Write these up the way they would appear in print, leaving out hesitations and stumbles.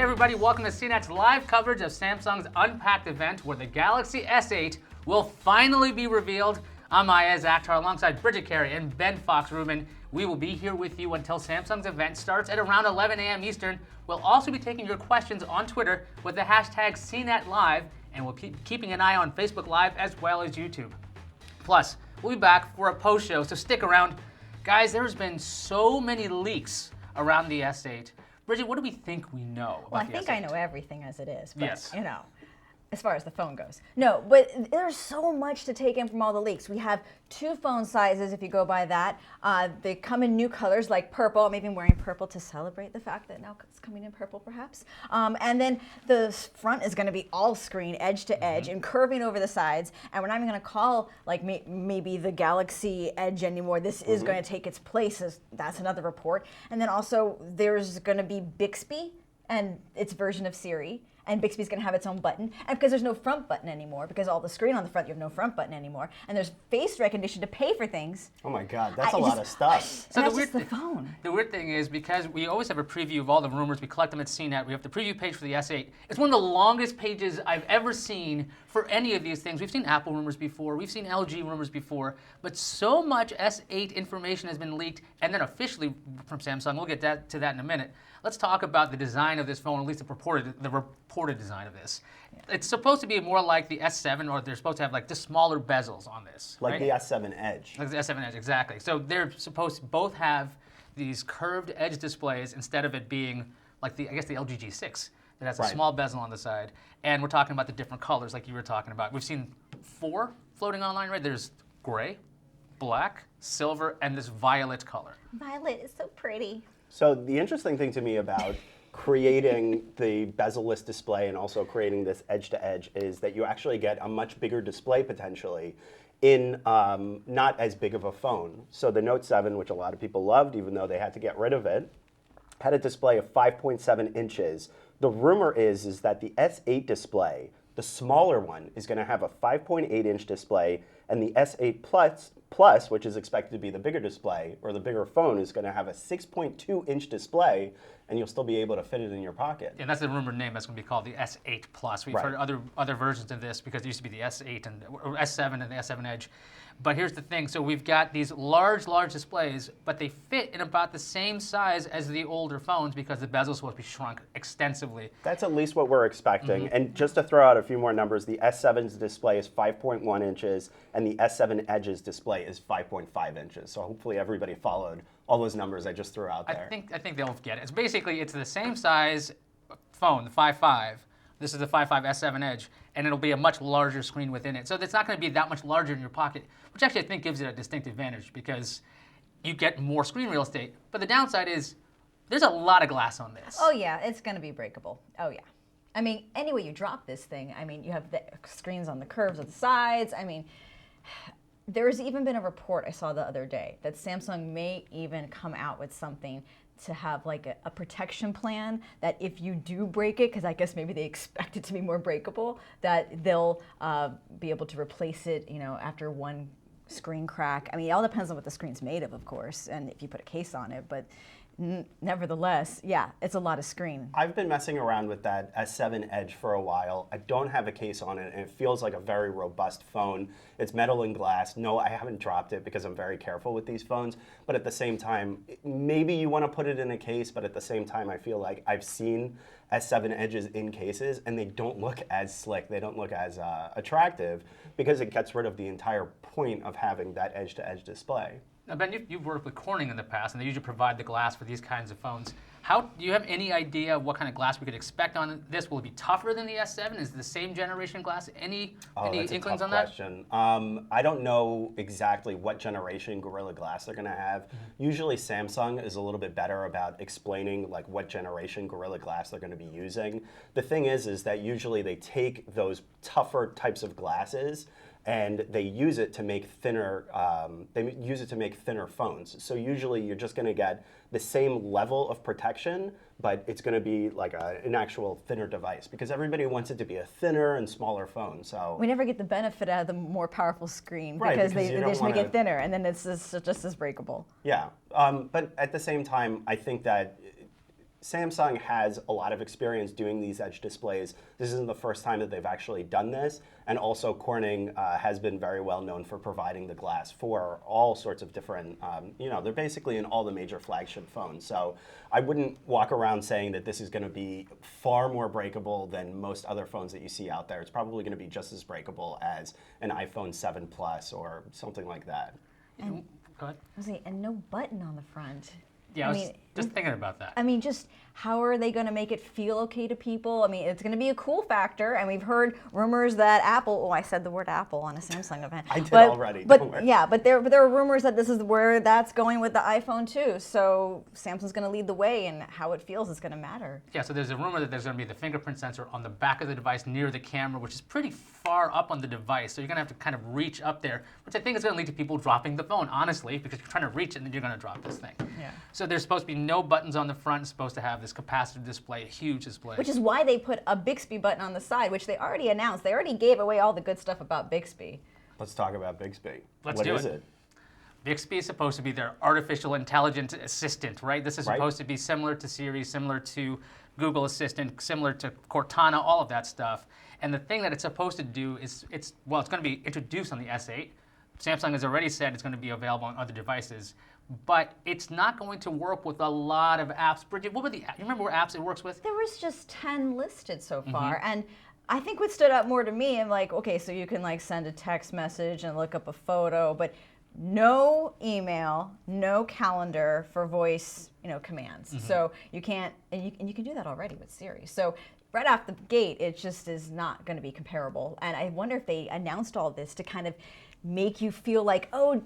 Hey everybody, welcome to CNET's live coverage of Samsung's Unpacked event where the Galaxy S8 will finally be revealed. I'm Iyaz, Akhtar, alongside Bridget Carey and Ben Fox Rubin. We will be here with you until Samsung's event starts at around 11 a.m. Eastern. We'll also be taking your questions on Twitter with the hashtag CNETLive, and we'll be keeping an eye on Facebook Live as well as YouTube. Plus, we'll be back for a post show, so stick around. Guys, there's been so many leaks around the S8. Bridget, what do we think we know about Well, I the think S8? I know everything as it is, but Yes. you know, as far as the phone goes. No, but there's so much to take in from all the leaks. We have two phone sizes, if you go by that. They come in new colors like purple. I'm even wearing purple to celebrate the fact that now it's coming in purple, perhaps. And then the front is going to be all screen, edge to edge, and curving over the sides. And we're not even going to call like maybe the Galaxy Edge anymore. This is going to take its place. That's another report. And then also there's going to be Bixby and its version of Siri. And Bixby's going to have its own button. And because there's no front button anymore, because all the screen on the front, you have no front button anymore. And there's face recognition to pay for things. Oh my God, that's a lot of stuff. So that's just the phone. The weird thing is, because we always have a preview of all the rumors, we collect them at CNET, we have the preview page for the S8. It's one of the longest pages I've ever seen for any of these things. We've seen Apple rumors before, we've seen LG rumors before, but so much S8 information has been leaked, and then officially from Samsung. We'll get to that in a minute. Let's talk about the design of this phone, at least the reported design of this. It's supposed to be more like the S7, or they're supposed to have like just smaller bezels on this. Like right? the S7 Edge. Like the S7 Edge, exactly. So they're supposed to both have these curved edge displays instead of it being like the LG G6 that has a small bezel on the side. And we're talking about the different colors like you were talking about. We've seen 4 floating online, right? There's gray, black, silver, and this violet color. Violet is so pretty. So the interesting thing to me about creating the bezel-less display and also creating this edge-to-edge is that you actually get a much bigger display potentially in not as big of a phone. So the Note 7, which a lot of people loved, even though they had to get rid of it, had a display of 5.7 inches. The rumor is that the S8 display, the smaller one, is going to have a 5.8-inch display, and the S8 Plus, which is expected to be the bigger display, or the bigger phone, is going to have a 6.2-inch display, and you'll still be able to fit it in your pocket. And that's the rumored name. That's going to be called the S8 Plus. We've heard other versions of this because it used to be the S8 or S7 and the S7 Edge. But here's the thing. So we've got these large displays, but they fit in about the same size as the older phones because the bezel's supposed to be shrunk extensively. That's at least what we're expecting. And just to throw out a few more numbers, the S7's display is 5.1 inches, and the S7 Edge's display is 5.5 inches. So hopefully everybody followed all those numbers I just threw out there. I think they'll get it. It's basically, it's the same size phone, the 5.5. This is the 5.5 S7 Edge, and it'll be a much larger screen within it. So it's not going to be that much larger in your pocket, which actually I think gives it a distinct advantage because you get more screen real estate. But the downside is there's a lot of glass on this. Oh yeah, it's going to be breakable. Oh yeah. I mean, any way you drop this thing, I mean, you have the screens on the curves of the sides. I mean, there's even been a report I saw the other day that Samsung may even come out with something to have like a protection plan that if you do break it, because I guess maybe they expect it to be more breakable, that they'll be able to replace it, you know, after one screen crack. I mean, it all depends on what the screen's made of course, and if you put a case on it, but nevertheless, yeah, it's a lot of screen. I've been messing around with that S7 Edge for a while. I don't have a case on it, and it feels like a very robust phone. It's metal and glass. No, I haven't dropped it because I'm very careful with these phones, but at the same time, maybe you want to put it in a case, but at the same time, I feel like I've seen S7 Edges in cases, and they don't look as slick, they don't look as attractive, because it gets rid of the entire point of having that edge-to-edge display. Now, Ben, you've worked with Corning in the past, and they usually provide the glass for these kinds of phones. Do you have any idea what kind of glass we could expect on this? Will it be tougher than the S7? Is it the same generation glass? Any inklings on that? Question. I don't know exactly what generation Gorilla Glass they're going to have. Usually Samsung is a little bit better about explaining like what generation Gorilla Glass they're going to be using. The thing is that usually they take those tougher types of glasses and they use it to make thinner. They use it to make thinner phones. So usually you're just going to get the same level of protection, but it's going to be like an actual thinner device because everybody wants it to be a thinner and smaller phone. So we never get the benefit out of the more powerful screen because they just make it thinner, and then it's just as breakable. Yeah, but at the same time, I think that Samsung has a lot of experience doing these edge displays. This isn't the first time that they've actually done this. And also Corning has been very well known for providing the glass for all sorts of different, they're basically in all the major flagship phones. So I wouldn't walk around saying that this is going to be far more breakable than most other phones that you see out there. It's probably going to be just as breakable as an iPhone 7 Plus or something like that. Go ahead. And no button on the front. Yeah, I was just thinking about that. I mean, just how are they going to make it feel okay to people? I mean, it's going to be a cool factor, and we've heard rumors that Apple. Oh, I said the word Apple on a Samsung event. I did already. Don't worry. Yeah, but there are rumors that this is where that's going with the iPhone too. So Samsung's going to lead the way, and how it feels is going to matter. Yeah, so there's a rumor that there's going to be the fingerprint sensor on the back of the device near the camera, which is pretty far up on the device. So you're going to have to kind of reach up there, which I think is going to lead to people dropping the phone, honestly, because you're trying to reach it and then you're going to drop this thing. Yeah. So there's supposed to be no buttons on the front. It's supposed to have this capacitive display, a huge display. Which is why they put a Bixby button on the side, which they already announced. They already gave away all the good stuff about Bixby. Let's talk about Bixby. What is it? Bixby is supposed to be their artificial intelligence assistant, right? This is supposed to be similar to Siri, similar to Google Assistant, similar to Cortana, all of that stuff. And the thing that it's supposed to do is, it's going to be introduced on the S8. Samsung has already said it's going to be available on other devices, but it's not going to work with a lot of apps. Bridget, you remember what apps it works with? There was just 10 listed so far, and I think what stood out more to me, I'm like, okay, so you can like send a text message and look up a photo, but no email, no calendar for voice, commands. So you can't, and you can do that already with Siri. So right off the gate, it just is not going to be comparable. And I wonder if they announced all this to kind of make you feel like, oh,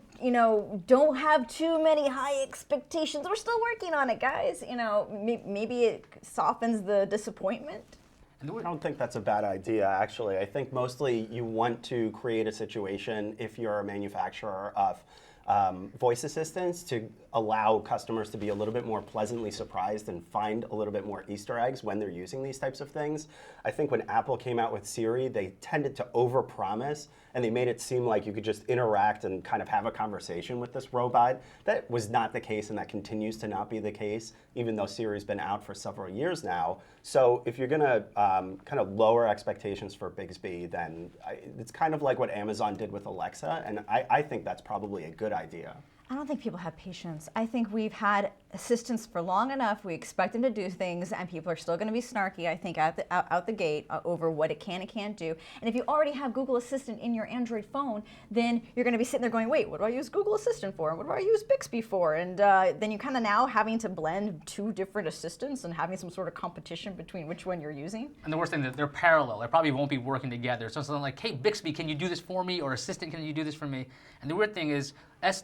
don't have too many high expectations. We're still working on it, guys. Maybe it softens the disappointment. I don't think that's a bad idea, actually. I think mostly you want to create a situation, if you're a manufacturer of voice assistants, to allow customers to be a little bit more pleasantly surprised and find a little bit more Easter eggs when they're using these types of things. I think when Apple came out with Siri, they tended to overpromise, and they made it seem like you could just interact and kind of have a conversation with this robot. That was not the case, and that continues to not be the case, even though Siri's been out for several years now. So if you're going to kind of lower expectations for Bixby, then it's kind of like what Amazon did with Alexa, and I think that's probably a good idea. I don't think people have patience. I think we've had assistants for long enough. We expect them to do things, and people are still going to be snarky, I think, out the gate over what it can and can't do. And if you already have Google Assistant in your Android phone, then you're going to be sitting there going, wait, what do I use Google Assistant for? What do I use Bixby for? And then you kind of now having to blend two different assistants and having some sort of competition between which one you're using. And the worst thing is they're parallel. They probably won't be working together. So it's something like, hey, Bixby, can you do this for me? Or Assistant, can you do this for me? And the weird thing is,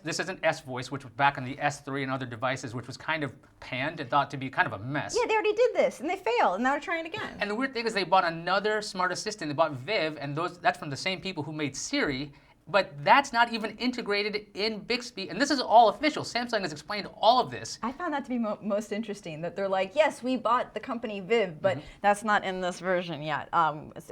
this isn't S-Voice, which was back on the S3 and other devices, which was kind of panned and thought to be kind of a mess. Yeah, they already did this, and they failed, and now they're trying again. And the weird thing is they bought another smart assistant. They bought Viv, and that's from the same people who made Siri, but that's not even integrated in Bixby. And this is all official. Samsung has explained all of this. I found that to be most interesting, that they're like, yes, we bought the company Viv, but that's not in this version yet.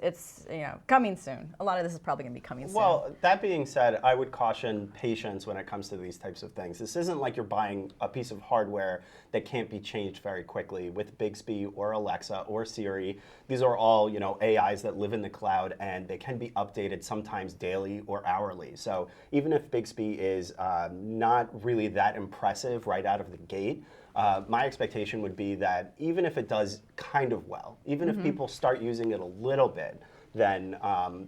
It's coming soon. A lot of this is probably going to be coming soon. Well, that being said, I would caution patience when it comes to these types of things. This isn't like you're buying a piece of hardware that can't be changed very quickly with Bixby or Alexa or Siri. These are all AIs that live in the cloud, and they can be updated sometimes daily or hourly. So even if Bixby is not really that impressive right out of the gate, my expectation would be that even if it does kind of well, even if people start using it a little bit, then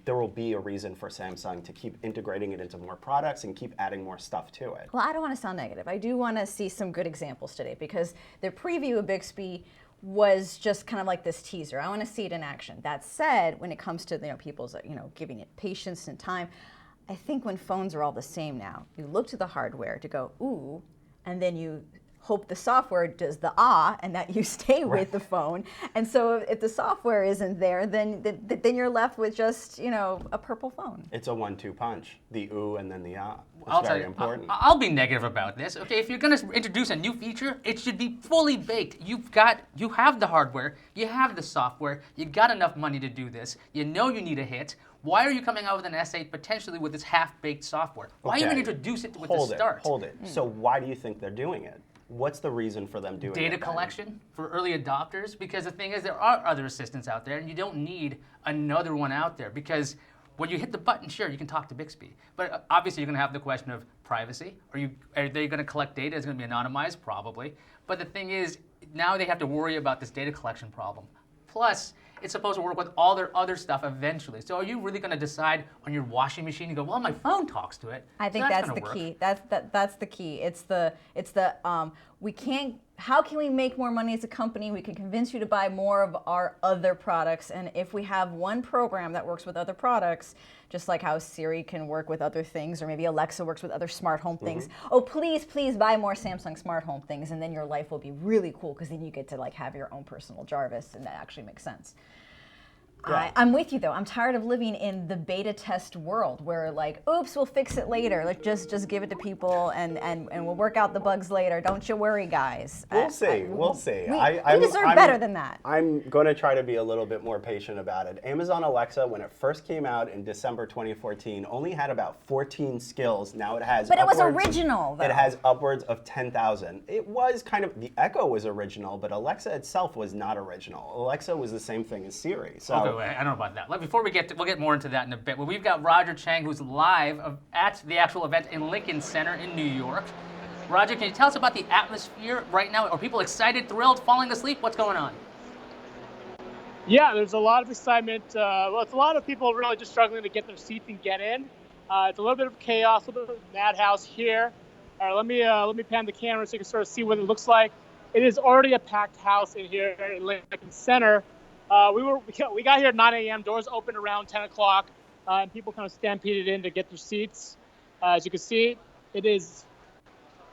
there will be a reason for Samsung to keep integrating it into more products and keep adding more stuff to it. Well, I don't want to sound negative. I do want to see some good examples today, because the preview of Bixby was just kind of like this teaser. I want to see it in action. That said, when it comes to people's giving it patience and time, I think when phones are all the same now, you look to the hardware to go, ooh, and then you hope the software does the and that you stay with the phone. And so if the software isn't there, then you're left with just, a purple phone. It's a 1-2 punch, the ooh and then the ah. I'll It's tell very you, important. I'll be negative about this. Okay, if you're going to introduce a new feature, it should be fully baked. You have the hardware, you have the software, you got enough money to do this. You know you need a hit. Why are you coming out with an S8 potentially with this half-baked software? Why even introduce it with the start? Hold it. So why do you think they're doing it? What's the reason for them doing Data it then? collection for early adopters, because the thing is there are other assistants out there and you don't need another one out there, because when you hit the button, sure, you can talk to Bixby, but obviously you're going to have the question of privacy. Are they going to collect data? Is it going to be anonymized? Probably. But the thing is, now they have to worry about this data collection problem. Plus, it's supposed to work with all their other stuff eventually. So are you really going to decide on your washing machine and go, well, my phone talks to it? I think so that's gonna the work. key. That's the key. It's the we can't. How can we make more money as a company? We can convince you to buy more of our other products, and if we have one program that works with other products, just like how Siri can work with other things, or maybe Alexa works with other smart home things. Oh, please buy more Samsung smart home things, and then your life will be really cool because then you get to like have your own personal Jarvis, and that actually makes sense. Yeah. I'm with you though. I'm tired of living in the beta test world where like, oops, we'll fix it later. Like just give it to people and we'll work out the bugs later. Don't you worry, guys. We'll see. We'll see. We deserve better than that. I'm going to try to be a little bit more patient about it. Amazon Alexa, when it first came out in December 2014, only had about 14 skills. Now it has. But it was upwards- original, though. It has upwards of 10,000. It was kind of, the Echo was original, but Alexa itself was not original. Alexa was the same thing as Siri. So. Okay, wait, I don't know about that. Before we we'll get more into that in a bit. Well, we've got Roger Chang, who's live at the actual event in Lincoln Center in New York. Roger, can you tell us about the atmosphere right now? Are people excited, thrilled, falling asleep? What's going on? Yeah, there's a lot of excitement. Well, it's a lot of people really just struggling to get their seats and get in. It's a little bit of chaos, a little bit of madhouse here. All right, let me pan the camera so you can sort of see what it looks like. It is already a packed house in here in Lincoln Center. We got here at 9 a.m. Doors opened around 10 o'clock, and people kind of stampeded in to get their seats. As you can see, it is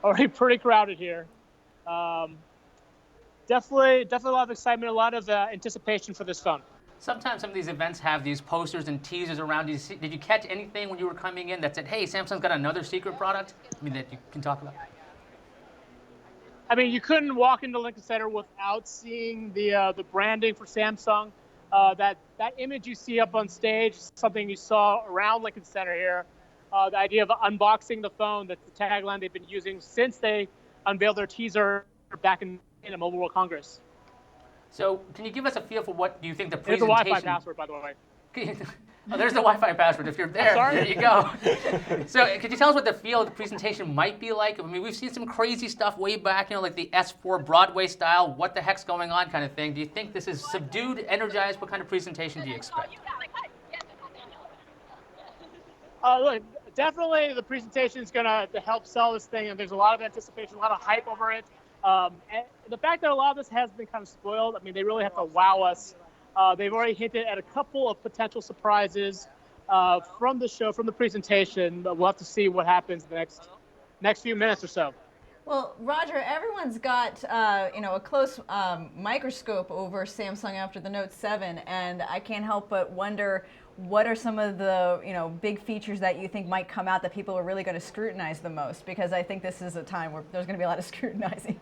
already pretty crowded here. Definitely a lot of excitement, a lot of anticipation for this phone. Sometimes some of these events have these posters and teasers around. Did you catch anything when you were coming in that said, hey, Samsung's got another secret product? I mean, that you can talk about? I mean, you couldn't walk into Lincoln Center without seeing the branding for Samsung. That image you see up on stage is something you saw around Lincoln Center here. The idea of unboxing the phone, that's the tagline they've been using since they unveiled their teaser back in a Mobile World Congress. So can you give us a feel for what do you think the There's a presentation... Wi-Fi password, by the way. Oh, there's the Wi-Fi password. If you're there, there you go. So could you tell us what the feel of the presentation might be like? I mean, we've seen some crazy stuff way back, like the S4 Broadway style, what the heck's going on kind of thing. Do you think this is subdued, energized? What kind of presentation do you expect? Look, definitely the presentation is going to help sell this thing, and there's a lot of anticipation, a lot of hype over it. And the fact that a lot of this has been kind of spoiled, I mean, they really have to wow us. They've already hinted at a couple of potential surprises from the show, from the presentation. But we'll have to see what happens the next few minutes or so. Well, Roger, everyone's got a close microscope over Samsung after the Note 7, and I can't help but wonder what are some of the big features that you think might come out that people are really going to scrutinize the most? Because I think this is a time where there's going to be a lot of scrutinizing.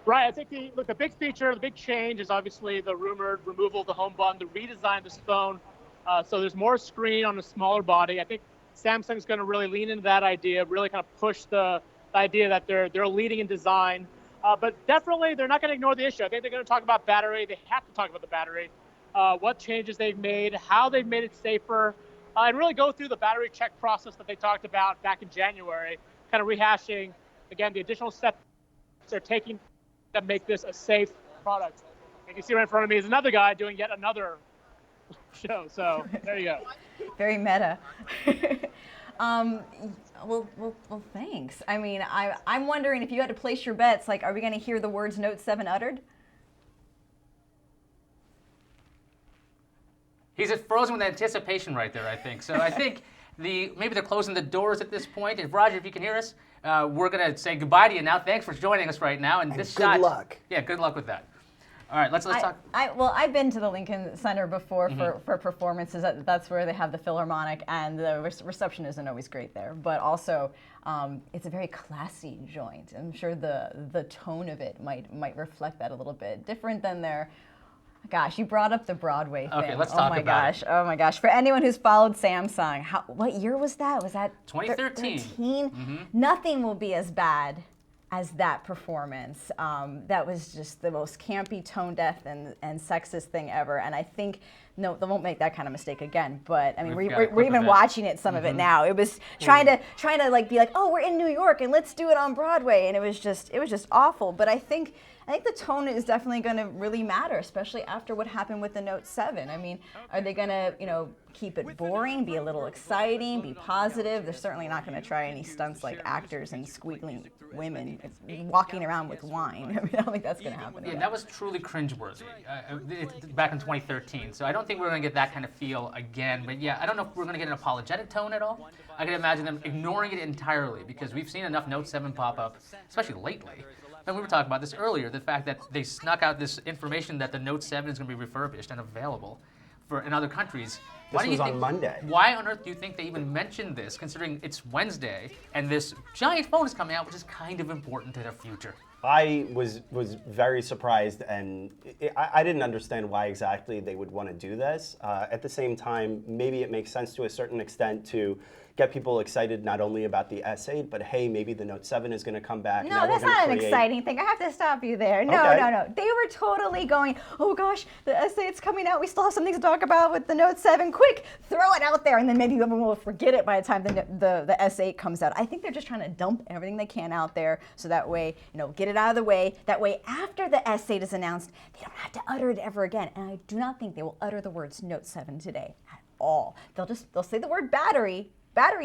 Right. I think the big feature, the big change is obviously the rumored removal of the home button, the redesign of this phone. So there's more screen on a smaller body. I think Samsung's going to really lean into that idea, really kind of push the idea that they're leading in design. But definitely, they're not going to ignore the issue. I think they're going to talk about battery. They have to talk about the battery, what changes they've made, how they've made it safer, and really go through the battery check process that they talked about back in January, kind of rehashing, again, the additional steps they're taking to make this a safe product. And you see right in front of me is another guy doing yet another show. So there you go. Very meta. Well, thanks. I mean, I'm wondering if you had to place your bets, like, are we going to hear the words Note 7 uttered? He's frozen with anticipation right there, I think. So I think maybe they're closing the doors at this point. If Roger, if you can hear us, we're going to say goodbye to you now. Thanks for joining us right now. And this good shot, luck. Yeah, good luck with that. All right, let's talk. Well, I've been to the Lincoln Center before for performances. That's where they have the Philharmonic, and the reception isn't always great there. But also, it's a very classy joint. I'm sure the tone of it might reflect that a little bit. Different than their Gosh, you brought up the Broadway thing. Okay, let's talk about it. Oh my gosh. For anyone who's followed Samsung, what year was that? Was that 2013? 13? Nothing will be as bad as that performance. That was just the most campy, tone-deaf, and sexist thing ever. And I think, no, they won't make that kind of mistake again. But I mean, we're even watching it, some of it now. It was trying to like be like, oh, we're in New York and let's do it on Broadway, and it was just awful. But I think the tone is definitely going to really matter, especially after what happened with the Note 7. I mean, are they going to, keep it boring, be a little exciting, be positive? They're certainly not going to try any stunts like actors and squealing women walking around with wine. I mean, I don't think that's going to happen. Yeah, that was truly cringeworthy back in 2013. So I don't think we're going to get that kind of feel again. But yeah, I don't know if we're going to get an apologetic tone at all. I can imagine them ignoring it entirely because we've seen enough Note 7 pop up, especially lately. And we were talking about this earlier, the fact that they snuck out this information that the Note 7 is going to be refurbished and available in other countries. This was on Monday. Why on earth do you think they even mentioned this, considering it's Wednesday and this giant phone is coming out, which is kind of important to their future? I was very surprised, and I didn't understand why exactly they would want to do this. At the same time, maybe it makes sense to a certain extent to get people excited not only about the S8, but hey, maybe the Note 7 is going to come back. No, that's not an exciting thing. I have to stop you there. No, Okay. no. They were totally going, oh gosh, the S8's coming out. We still have something to talk about with the Note 7. Quick, throw it out there, and then maybe everyone will forget it by the time the S8 comes out. I think they're just trying to dump everything they can out there so that way, get it out of the way. That way, after the S8 is announced, they don't have to utter it ever again. And I do not think they will utter the words Note 7 today at all. They'll say the word battery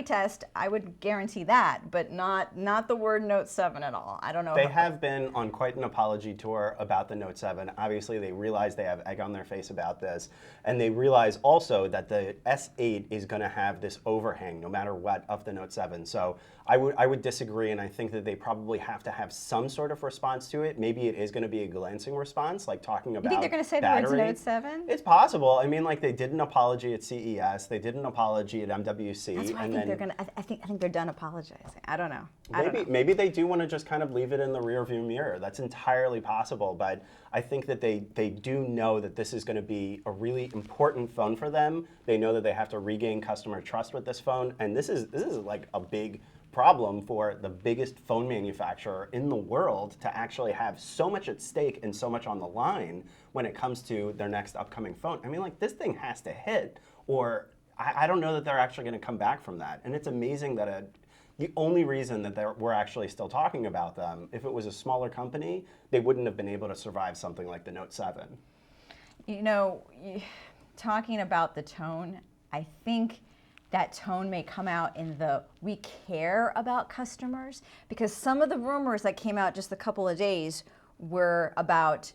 test, I would guarantee that, but not the word Note 7 at all. I don't know. They have been on quite an apology tour about the Note 7. Obviously, they realize they have egg on their face about this, and they realize also that the S8 is going to have this overhang, no matter what, of the Note 7. So I would disagree, and I think that they probably have to have some sort of response to it. Maybe it is going to be a glancing response, like talking about You think they're going to say battery. the words Note 7? It's possible. I mean, like they did an apology at CES, they did an apology at MWC. That's why I think they're going to. I think they're done apologizing. I don't know. Maybe they do want to just kind of leave it in the rearview mirror. That's entirely possible, but I think that they do know that this is going to be a really important phone for them. They know that they have to regain customer trust with this phone, and this is like a big problem for the biggest phone manufacturer in the world to actually have so much at stake and so much on the line when it comes to their next upcoming phone. I mean, like, this thing has to hit, or I don't know that they're actually going to come back from that. And it's amazing that the only reason that we're actually still talking about them, if it was a smaller company, they wouldn't have been able to survive something like the Note 7. Talking about the tone, I think that tone may come out in we care about customers, because some of the rumors that came out just a couple of days were about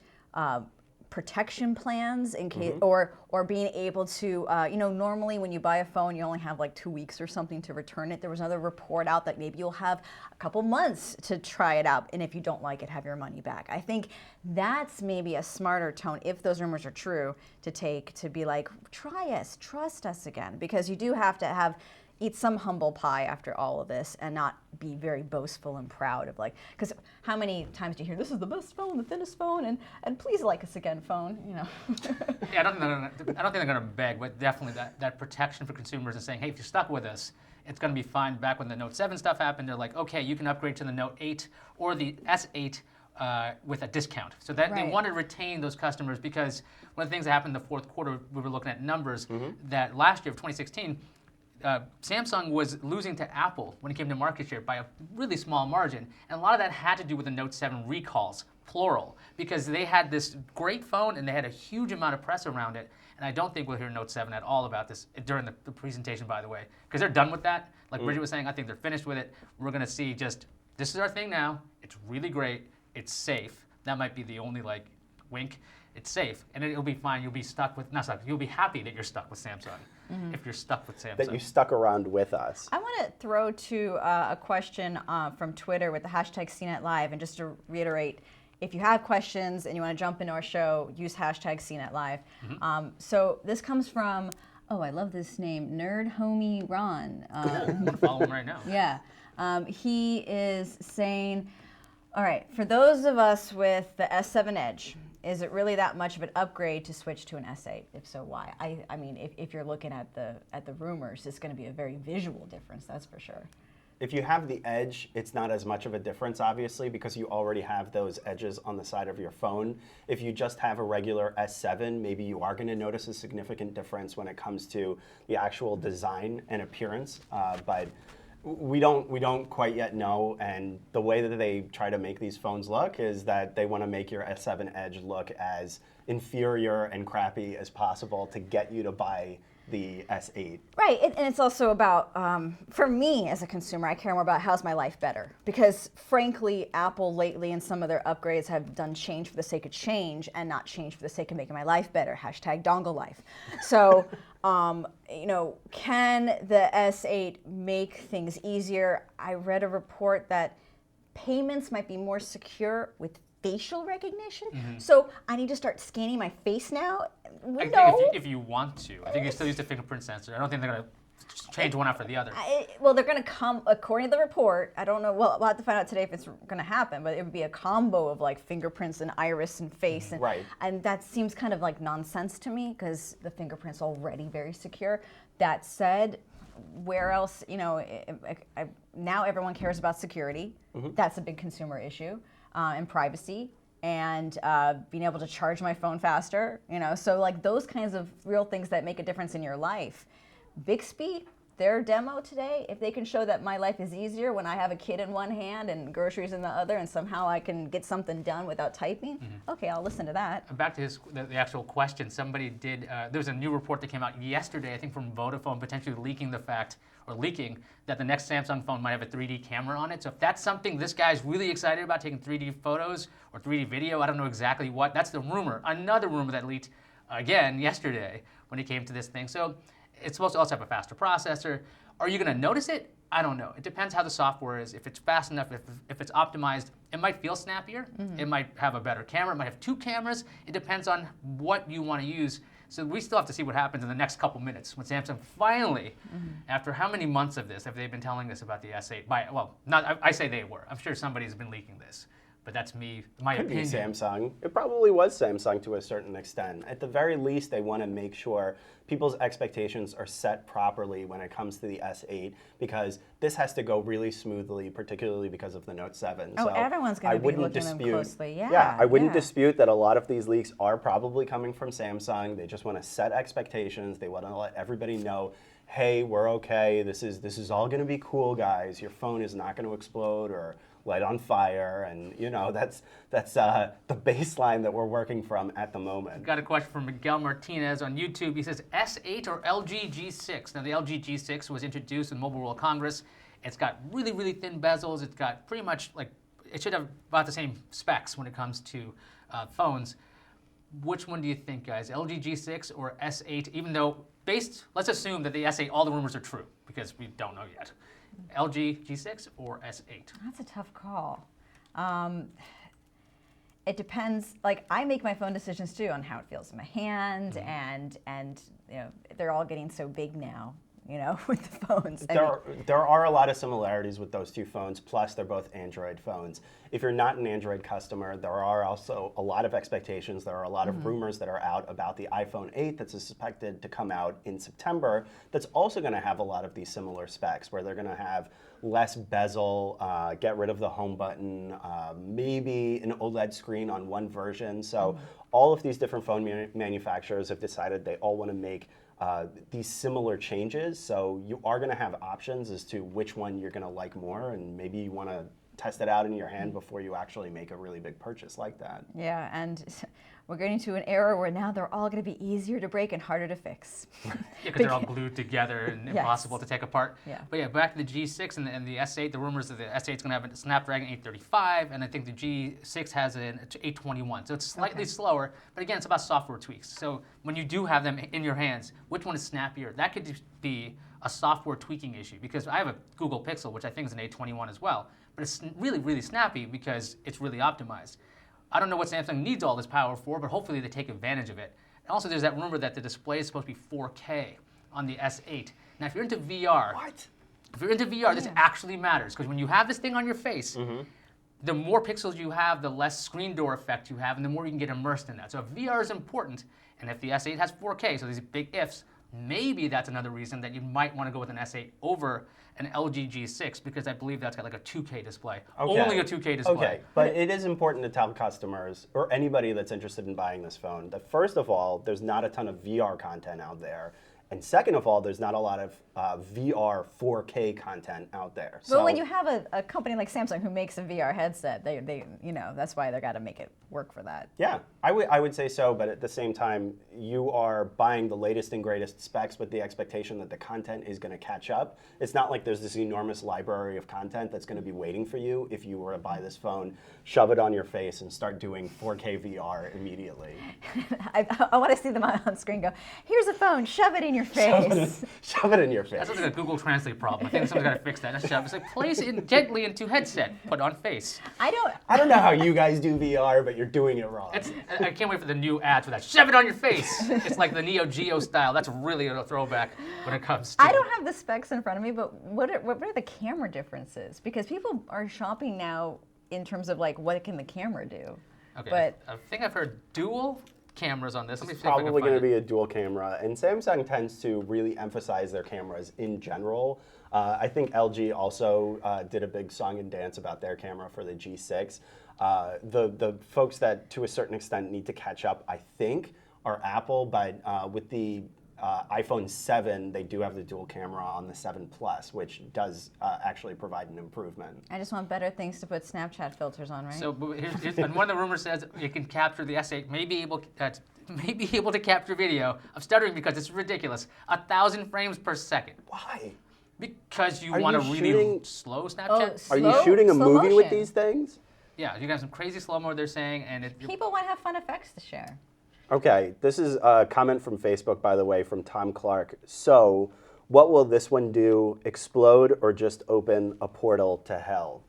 protection plans in case, or being able to, normally when you buy a phone, you only have like 2 weeks or something to return it. There was another report out that maybe you'll have a couple months to try it out, and if you don't like it, have your money back. I think that's maybe a smarter tone, if those rumors are true, to take, to be like, try us, trust us again, because you do have to eat some humble pie after all of this and not be very boastful and proud of, like, because how many times do you hear, this is the best phone, the thinnest phone, and please like us again phone, Yeah, I don't think they're going to beg, but definitely that protection for consumers and saying, hey, if you're stuck with us, it's going to be fine. Back when the Note 7 stuff happened, they're like, okay, you can upgrade to the Note 8 or the S8 with a discount. So that they want to retain those customers, because one of the things that happened in the fourth quarter, we were looking at numbers that last year of 2016, Samsung was losing to Apple when it came to market share by a really small margin. And a lot of that had to do with the Note 7 recalls, plural, because they had this great phone and they had a huge amount of press around it. And I don't think we'll hear Note 7 at all about this during the presentation, by the way, because they're done with that. Like Bridget was saying, I think they're finished with it. We're going to see just, this is our thing now. It's really great. It's safe. That might be the only, like, wink. It's safe, and it'll be fine. You'll be stuck with, not stuck, you'll be happy that you're stuck with Samsung if you're stuck with Samsung. That you stuck around with us. I want to throw to a question from Twitter with the hashtag CNET Live, and just to reiterate, if you have questions and you want to jump into our show, use hashtag CNET Live. So this comes from, I love this name, Nerd Homie Ron. I'm going to follow him right now. Yeah. He is saying, all right, for those of us with the S7 Edge, is it really that much of an upgrade to switch to an S8? If so, why? I mean, if you're looking at the rumors, it's going to be a very visual difference, that's for sure. If you have the edge, it's not as much of a difference, obviously, because you already have those edges on the side of your phone. If you just have a regular S7, maybe you are going to notice a significant difference when it comes to the actual design and appearance. But we don't quite yet know, and the way that they try to make these phones look is that they want to make your S7 Edge look as inferior and crappy as possible to get you to buy the S8. Right, and it's also about, for me as a consumer, I care more about how's my life better. Because frankly, Apple lately and some of their upgrades have done change for the sake of change and not change for the sake of making my life better. Hashtag dongle life. So, you know, can the S8 make things easier? I read a report that payments might be more secure with facial recognition. So I need to start scanning my face now? No. If you want to. I think you still use the fingerprint sensor. I don't think they're going to change one after the other. Well, they're going to come, according to the report, I don't know, well, we'll have to find out today if it's going to happen, but it would be a combo of like fingerprints and iris and face. And, right. And that seems kind of like nonsense to me because the fingerprint's already very secure. That said, where else, you know, now everyone cares about security. That's a big consumer issue. And privacy, and being able to charge my phone faster, you know, so like those kinds of real things that make a difference in your life. Bixby, their demo today, if they can show that my life is easier when I have a kid in one hand and groceries in the other, and somehow I can get something done without typing, okay, I'll listen to that. Back to the actual question, somebody did, there was a new report that came out yesterday, I think from Vodafone, potentially leaking that the next Samsung phone might have a 3D camera on it. So if that's something this guy's really excited about, taking 3D photos or 3D video, I don't know exactly what, that's the rumor. Another rumor that leaked again yesterday when it came to this thing. So it's supposed to also have a faster processor. Are you going to notice it? I don't know. It depends how the software is. If it's fast enough, if it's optimized, it might feel snappier. It might have a better camera. It might have two cameras. It depends on what you want to use. So we still have to see what happens in the next couple minutes when Samsung finally, after how many months of this have they been telling us about the S8? Well, I say they were. I'm sure somebody's been leaking this. But that's my opinion. Could be Samsung. It probably was Samsung to a certain extent. At the very least, they want to make sure people's expectations are set properly when it comes to the S8, because this has to go really smoothly, particularly because of the Note 7. Oh, so everyone's going to be looking at them closely. Yeah, I wouldn't dispute that a lot of these leaks are probably coming from Samsung. They just want to set expectations. They want to let everybody know, hey, we're okay. This is all going to be cool, guys. Your phone is not going to explode or light on fire, and you know that's the baseline that we're working from at the moment. Got a question from Miguel Martinez on YouTube. He says S8 or LG G6. Now the LG G6 was introduced in Mobile World Congress. It's got really, really thin bezels. It's got pretty much like, it should have about the same specs when it comes to phones. Which one do you think, guys? LG G6 or S8? Even though let's assume that the S8, all the rumors are true because we don't know yet. LG G6 or S8? That's a tough call. It depends. Like, I make my phone decisions too on how it feels in my hand, and you know, they're all getting so big now, you know, with the phones. There are a lot of similarities with those two phones, plus they're both Android phones. If you're not an Android customer, there are also a lot of expectations. There are a lot of rumors that are out about the iPhone 8 that's suspected to come out in September that's also going to have a lot of these similar specs, where they're going to have less bezel, get rid of the home button, maybe an OLED screen on one version. So all of these different phone manufacturers have decided they all want to make these similar changes. So you are going to have options as to which one you're going to like more, and maybe you want to test it out in your hand before you actually make a really big purchase like that. Yeah, and we're getting to an era where now they're all going to be easier to break and harder to fix. Yeah, because they're all glued together and impossible to take apart. Yeah. But yeah, back to the G6 and the S8, the rumors that the S8 is going to have a Snapdragon 835, and I think the G6 has an 821. So it's slightly slower, but again, it's about software tweaks. So when you do have them in your hands, which one is snappier? That could just be a software tweaking issue, because I have a Google Pixel, which I think is an 821 as well, but it's really, really snappy because it's really optimized. I don't know what Samsung needs all this power for, but hopefully they take advantage of it. And also there's that rumor that the display is supposed to be 4K on the S8. Now if you're into VR, this actually matters, because when you have this thing on your face, the more pixels you have, the less screen door effect you have, and the more you can get immersed in that. So if VR is important, and if the S8 has 4K, so these big ifs, maybe that's another reason that you might want to go with an S8 over an LG G6, because I believe that's got like a 2K display. Okay. Only a 2K display. Okay, but it is important to tell customers, or anybody that's interested in buying this phone, that first of all, there's not a ton of VR content out there. And second of all, there's not a lot of VR 4K content out there. But when you have a company like Samsung who makes a VR headset, they that's why they got to make it work for that. Yeah, I would say so, but at the same time, you are buying the latest and greatest specs with the expectation that the content is going to catch up. It's not like there's this enormous library of content that's going to be waiting for you if you were to buy this phone, shove it on your face, and start doing 4K VR immediately. I want to see them on screen go, here's a phone, shove it in your face. Shove it in your face. That's like a Google Translate problem. I think someone's got to fix that. Just shove. It's like, place it gently into headset, put on face. I don't know how you guys do VR, but you're doing it wrong. I can't wait for the new ads for that. Shove it on your face. It's like the Neo Geo style. That's really a throwback when it comes to. I don't have the specs in front of me, but what are the camera differences? Because people are shopping now in terms of like, what can the camera do? Okay. But I think I've heard dual cameras on this. Let me see Probably if I can going to find be a dual camera, and Samsung tends to really emphasize their cameras in general. I think LG also did a big song and dance about their camera for the G6. The folks that to a certain extent need to catch up, I think, are Apple, but with the iPhone 7, they do have the dual camera on the 7 Plus, which does actually provide an improvement. I just want better things to put Snapchat filters on, right? So and one of the rumors says it can capture the S8, may be able to capture video. I'm stuttering because it's ridiculous. 1,000 frames per second. Why? Because you Are want a you really shooting- slow Snapchat. Oh, Are you shooting a slow movie with motion. these things? Yeah, you got some crazy slow-mo they're saying, and People want to have fun effects to share. Okay, this is a comment from Facebook, by the way, from Tom Clark. So, what will this one do? Explode or just open a portal to hell?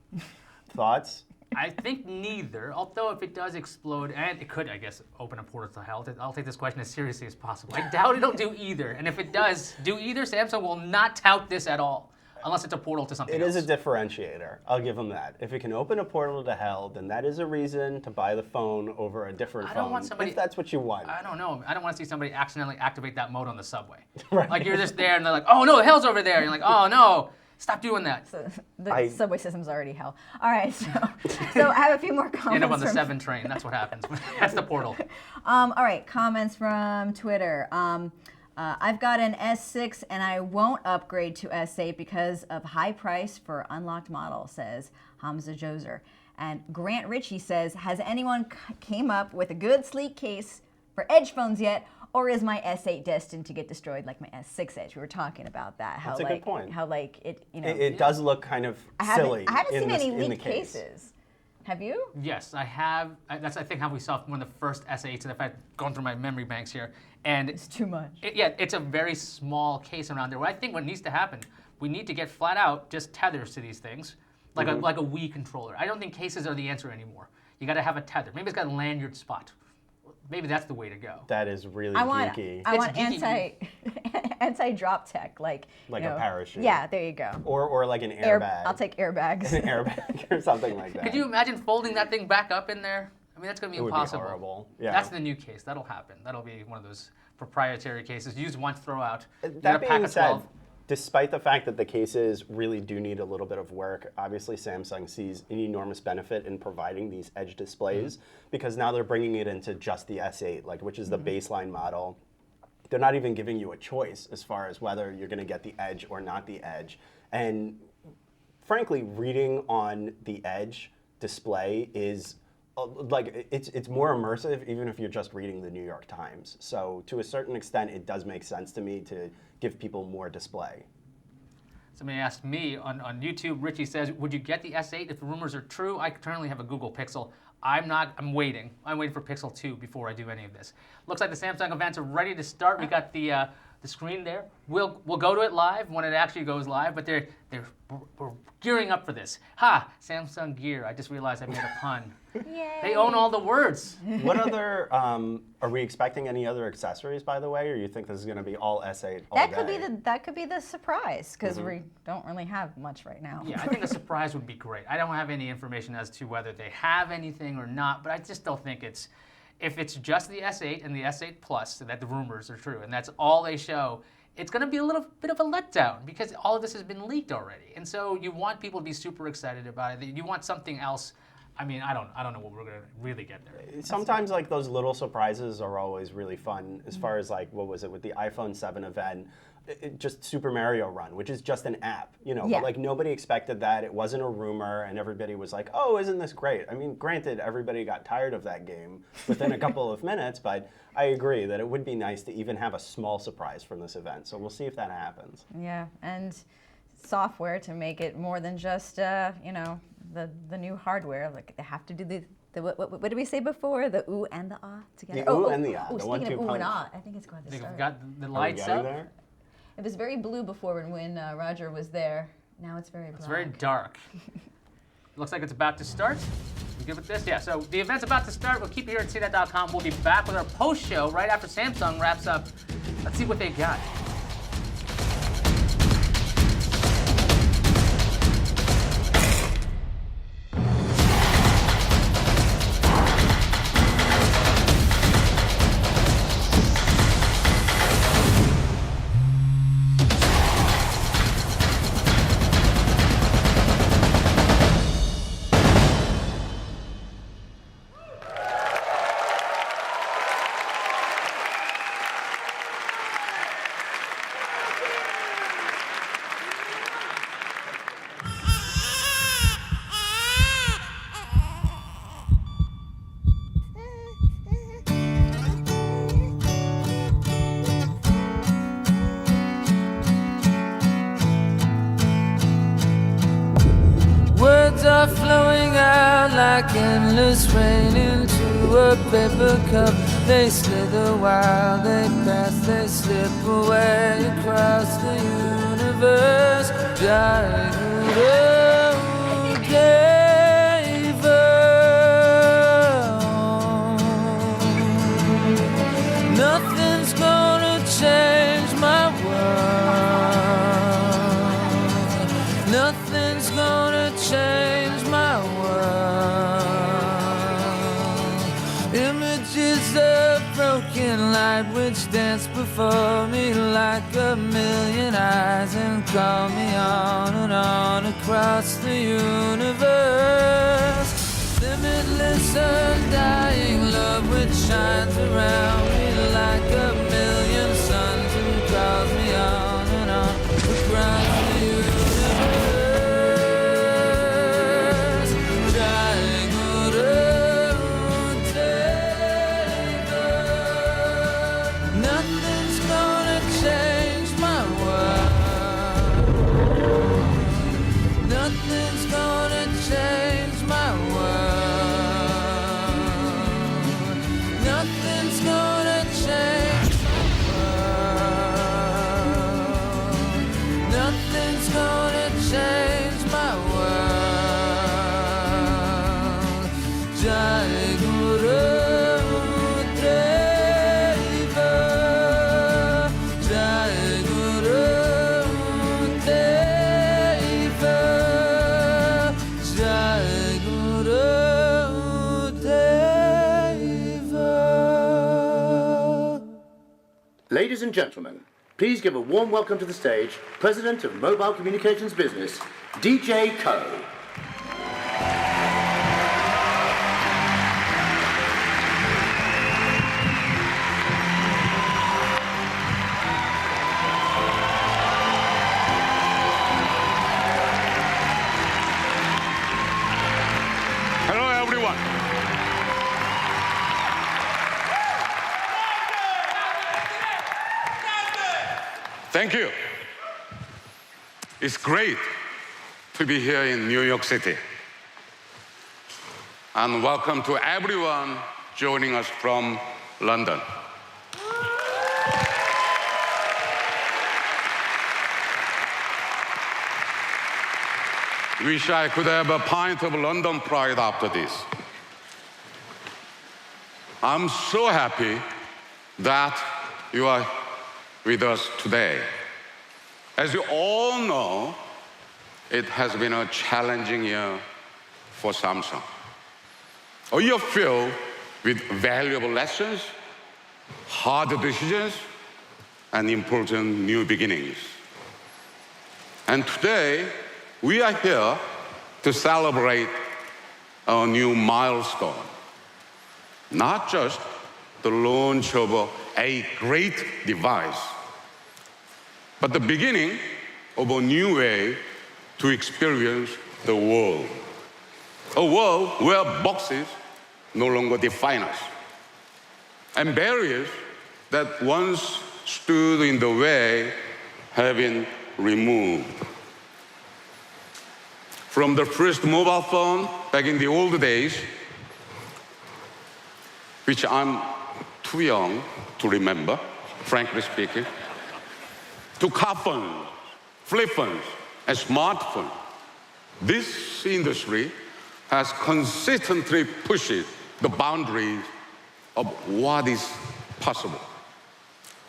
Thoughts? I think neither, although if it does explode, and it could, I guess, open a portal to hell, I'll take this question as seriously as possible. I doubt it'll do either, and if it does do either, Samsung will not tout this at all, unless it's a portal to something else. It is a differentiator. I'll give them that. If it can open a portal to hell, then that is a reason to buy the phone over a different I don't phone, want somebody- if that's what you want. I don't know. I don't want to see somebody accidentally activate that mode on the subway. Right. Like you're just there and they're like, oh no, hell's over there. And you're like, oh no, stop doing that. So the subway system's already hell. All right, so I have a few more comments. End up on the from- 7 train. That's what happens. That's the portal. All right, comments from Twitter. I've got an S6 and I won't upgrade to S8 because of high price for unlocked model, says Hamza Joser. And Grant Ritchie says, has anyone came up with a good sleek case for Edge phones yet? Or is my S8 destined to get destroyed like my S6 Edge? We were talking about that. How That's a good point. How like it, It does look kind of silly. I haven't seen any in the leaked case. cases. Have you? Yes, I have. That's, I think, how we saw one of the first S8s. And if I've gone through my memory banks here. And It's too much. it's a very small case around there. What I think what needs to happen, we need to get flat out just tethers to these things, like a Wii controller. I don't think cases are the answer anymore. You got to have a tether. Maybe it's got a lanyard spot. Maybe that's the way to go. That is really I want geeky. I want geeky. anti-drop tech, like Like you a know, parachute. Yeah, there you go. Or like an airbag. I'll take airbags. an airbag or something like that. Could you imagine folding that thing back up in there? I mean, that's going to be It would be impossible. horrible. Yeah. That's the new case. That'll happen. That'll be one of those proprietary cases. Use once, throw out. You got That a pack being of said, 12. despite the fact that the cases really do need a little bit of work, obviously Samsung sees an enormous benefit in providing these edge displays because now they're bringing it into just the S8, which is the baseline model. They're not even giving you a choice as far as whether you're going to get the edge or not the edge. And frankly, reading on the edge display is it's more immersive even if you're just reading the New York Times. So to a certain extent, it does make sense to me to give people more display. Somebody asked me on YouTube, Richie says, would you get the S8 if the rumors are true? I currently have a Google Pixel. I'm waiting. I'm waiting for Pixel 2 before I do any of this. Looks like the Samsung events are ready to start. We got the the screen there. We'll go to it live when it actually goes live, but we're gearing up for this. Samsung Gear. I just realized I made a pun. Yay. They own all the words. What other, are we expecting any other accessories, by the way, or you think this is going to be all S8 all That could be the surprise, because we don't really have much right now. Yeah, I think a surprise would be great. I don't have any information as to whether they have anything or not, but I just don't think if it's just the S8 and the S8 Plus, so that the rumors are true, and that's all they show, it's going to be a little bit of a letdown because all of this has been leaked already. And so you want people to be super excited about it. You want something else. I mean, I don't know what we're going to really get there. Sometimes like those little surprises are always really fun as far as like, what was it, with the iPhone 7 event, just Super Mario Run, which is just an app, you know, but like nobody expected that. It wasn't a rumor and everybody was like, oh, isn't this great? I mean, granted, everybody got tired of that game within a couple of minutes, but I agree that it would be nice to even have a small surprise from this event. So we'll see if that happens. Yeah, and software to make it more than just, you know, the new hardware. Like they have to do the what did we say before? The ooh and the ah together. The ooh and the ah. Oh, the speaking of ooh punch. and ah, I think it's going to They've start. got the Are we lights getting up. there? It was very blue before when Roger was there. Now it's very black. It's very dark. Looks like it's about to start. We good with this? Yeah, so the event's about to start. We'll keep you here at CNET.com. We'll be back with our post show right after Samsung wraps up. Let's see what they got. Words are flowing out like endless rain into a paper cup. They slither while they pass, they slip away across the universe. Nothing's gonna change my world. Nothing's gonna change my world. Images of broken light which dance before me like a million eyes and call me on and on across the universe. Limitless, undying love which shines around me like a million suns and calls me on and on across the universe. Nothing's gonna change my world. Nothing's gonna change my world. Nothing's gonna change my world. Nothing's gonna change my world. Jai Guru Deva, Jai Guru Deva, Jai Guru Deva. Ladies and gentlemen, please give a warm welcome to the stage, President of Mobile Communications Business, DJ Co. Hello, everyone. Thank you. It's great to be here in New York City. And welcome to everyone joining us from London. Wish I could have a pint of London Pride after this. I'm so happy that you are with us today. As you all know, it has been a challenging year for Samsung. A year filled with valuable lessons, hard decisions, and important new beginnings. And today, we are here to celebrate a new milestone. Not just the launch of a great device, but the beginning of a new way to experience the world. A world where boxes no longer define us, and barriers that once stood in the way have been removed. From the first mobile phone back in the old days, which I'm too young to remember, frankly speaking, to car phones, flip phones, and smartphones, this industry has consistently pushed the boundaries of what is possible.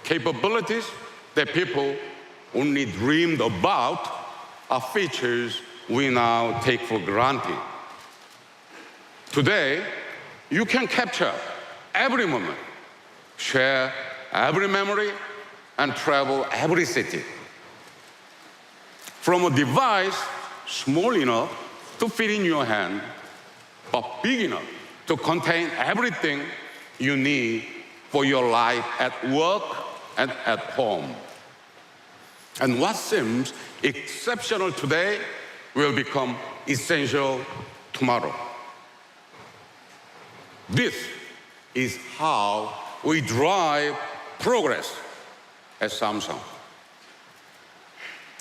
Capabilities that people only dreamed about are features we now take for granted. Today, you can capture every moment, share every memory, and travel every city. From a device small enough to fit in your hand, but big enough to contain everything you need for your life at work and at home. And what seems exceptional today will become essential tomorrow. This is how we drive progress at Samsung.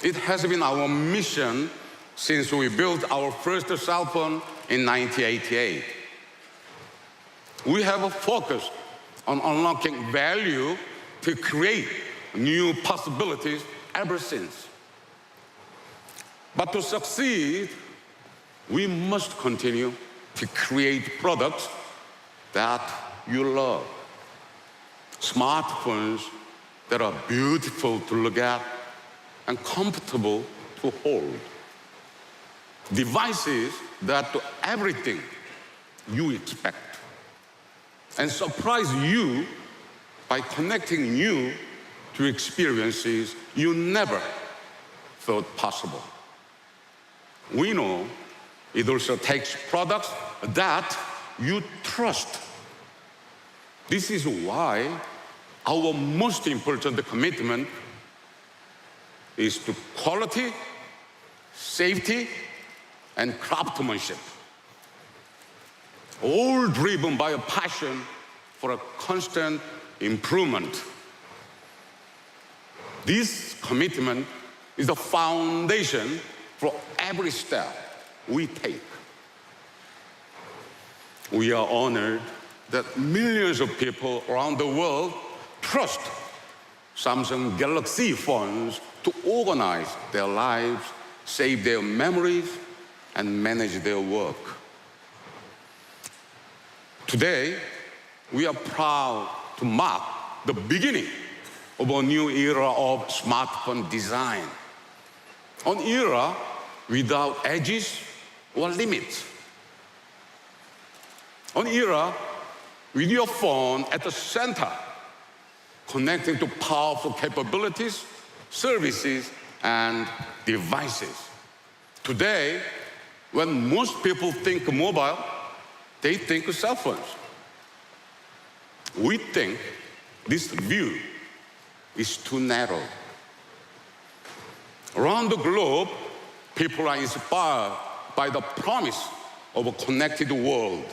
It has been our mission since we built our first cell phone in 1988. We have focused on unlocking value to create new possibilities ever since. But to succeed, we must continue to create products that you love. Smartphones that are beautiful to look at and comfortable to hold. Devices that do everything you expect and surprise you by connecting you to experiences you never thought possible. We know it also takes products that you trust. This is why our most important commitment is to quality, safety, and craftsmanship, all driven by a passion for a constant improvement. This commitment is the foundation for every step we take. We are honored that millions of people around the world trust Samsung Galaxy phones to organize their lives, save their memories, and manage their work. Today, we are proud to mark the beginning of a new era of smartphone design. An era without edges or limits. An era with your phone at the center, connecting to powerful capabilities, services, and devices. Today, when most people think mobile, they think cell phones. We think this view is too narrow. Around the globe, people are inspired by the promise of a connected world.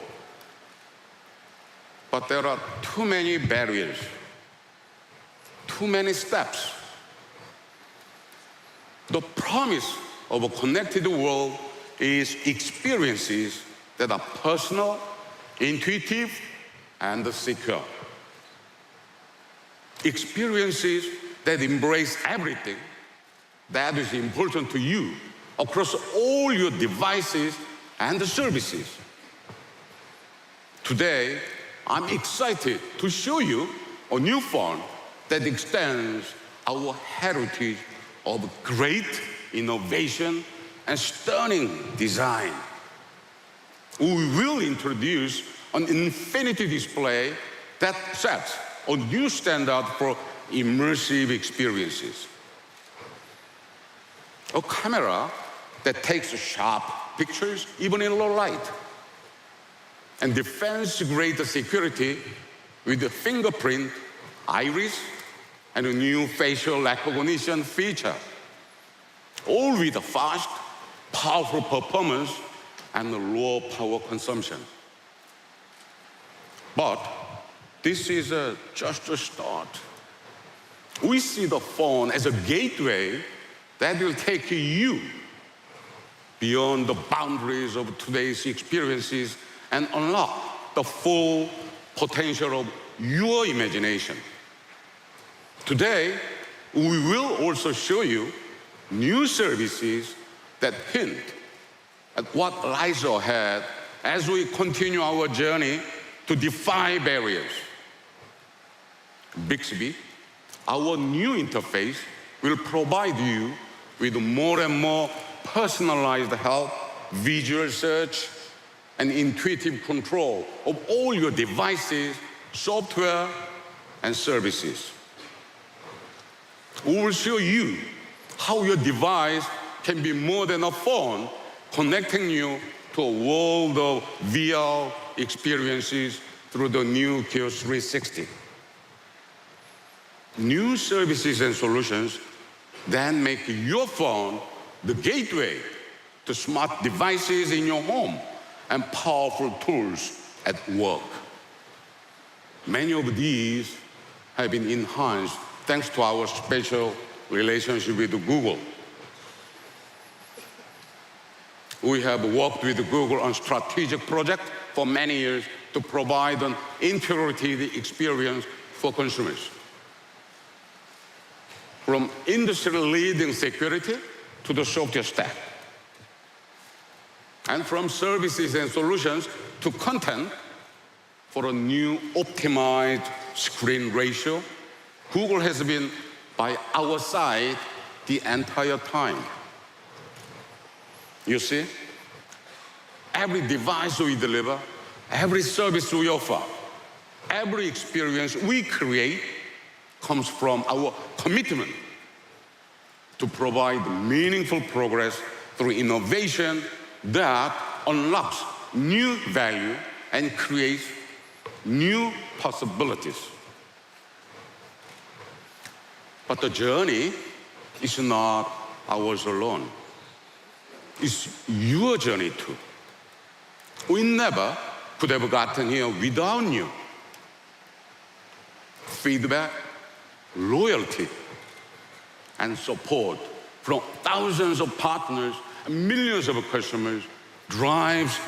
But there are too many barriers, too many steps. The promise of a connected world is experiences that are personal, intuitive, and secure. Experiences that embrace everything that is important to you across all your devices and services. Today, I'm excited to show you a new phone that extends our heritage of great innovation and stunning design. We will introduce an infinity display that sets a new standard for immersive experiences. A camera that takes sharp pictures even in low light, and defense-grade security with the fingerprint, iris, and a new facial recognition feature, all with a fast, powerful performance and low power consumption. But this is just a start. We see the phone as a gateway that will take you beyond the boundaries of today's experiences and unlock the full potential of your imagination. Today, we will also show you new services that hint at what lies ahead as we continue our journey to defy barriers. Bixby, our new interface, will provide you with more and more personalized help, visual search, and intuitive control of all your devices, software, and services. We will show you how your device can be more than a phone, connecting you to a world of VR experiences through the new Kiosk 360. New services and solutions then make your phone the gateway to smart devices in your home and powerful tools at work. Many of these have been enhanced thanks to our special relationship with Google. We have worked with Google on strategic projects for many years to provide an integrated experience for consumers. From industry-leading security to the software stack, and from services and solutions to content for a new optimized screen ratio, Google has been by our side the entire time. You see, every device we deliver, every service we offer, every experience we create comes from our commitment to provide meaningful progress through innovation that unlocks new value and creates new possibilities. But the journey is not ours alone. It's your journey too. We never could have gotten here without you. Feedback, loyalty, and support from thousands of partners and millions of customers drives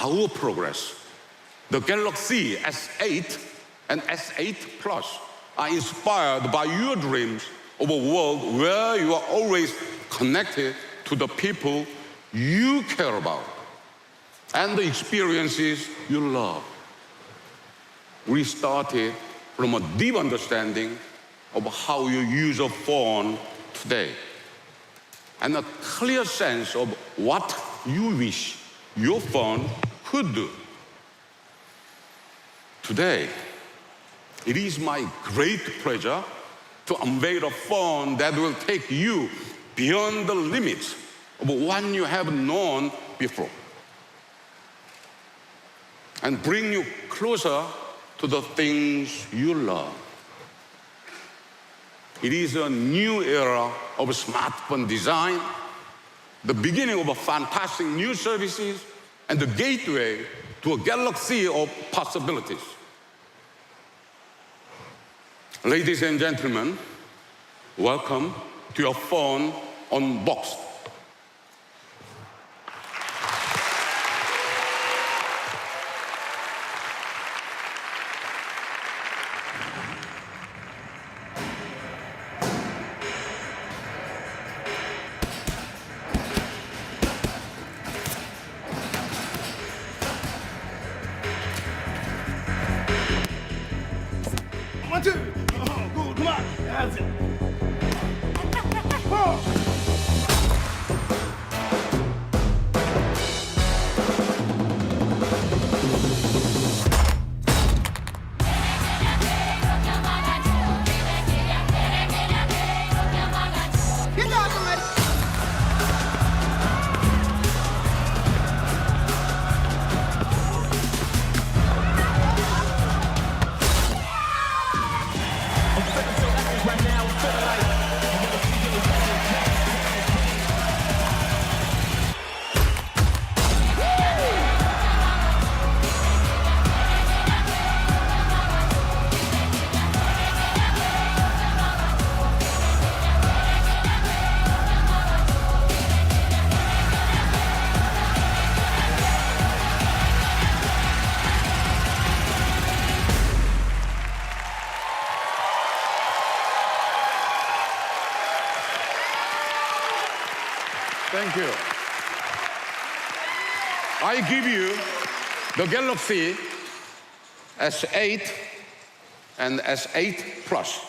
our progress. The Galaxy S8 and S8 Plus are inspired by your dreams of a world where you are always connected to the people you care about and the experiences you love. We started from a deep understanding of how you use a phone today and a clear sense of what you wish your phone could do. Today, it is my great pleasure to unveil a phone that will take you beyond the limits of what you have known before and bring you closer to the things you love. It is a new era of smartphone design, the beginning of a fantastic new services, and the gateway to a galaxy of possibilities. Ladies and gentlemen, welcome to your phone Unboxed. 1, 2. Oh, cool, come on. That's it. Oh. Thank you. I give you the Galaxy S8 and S8 Plus.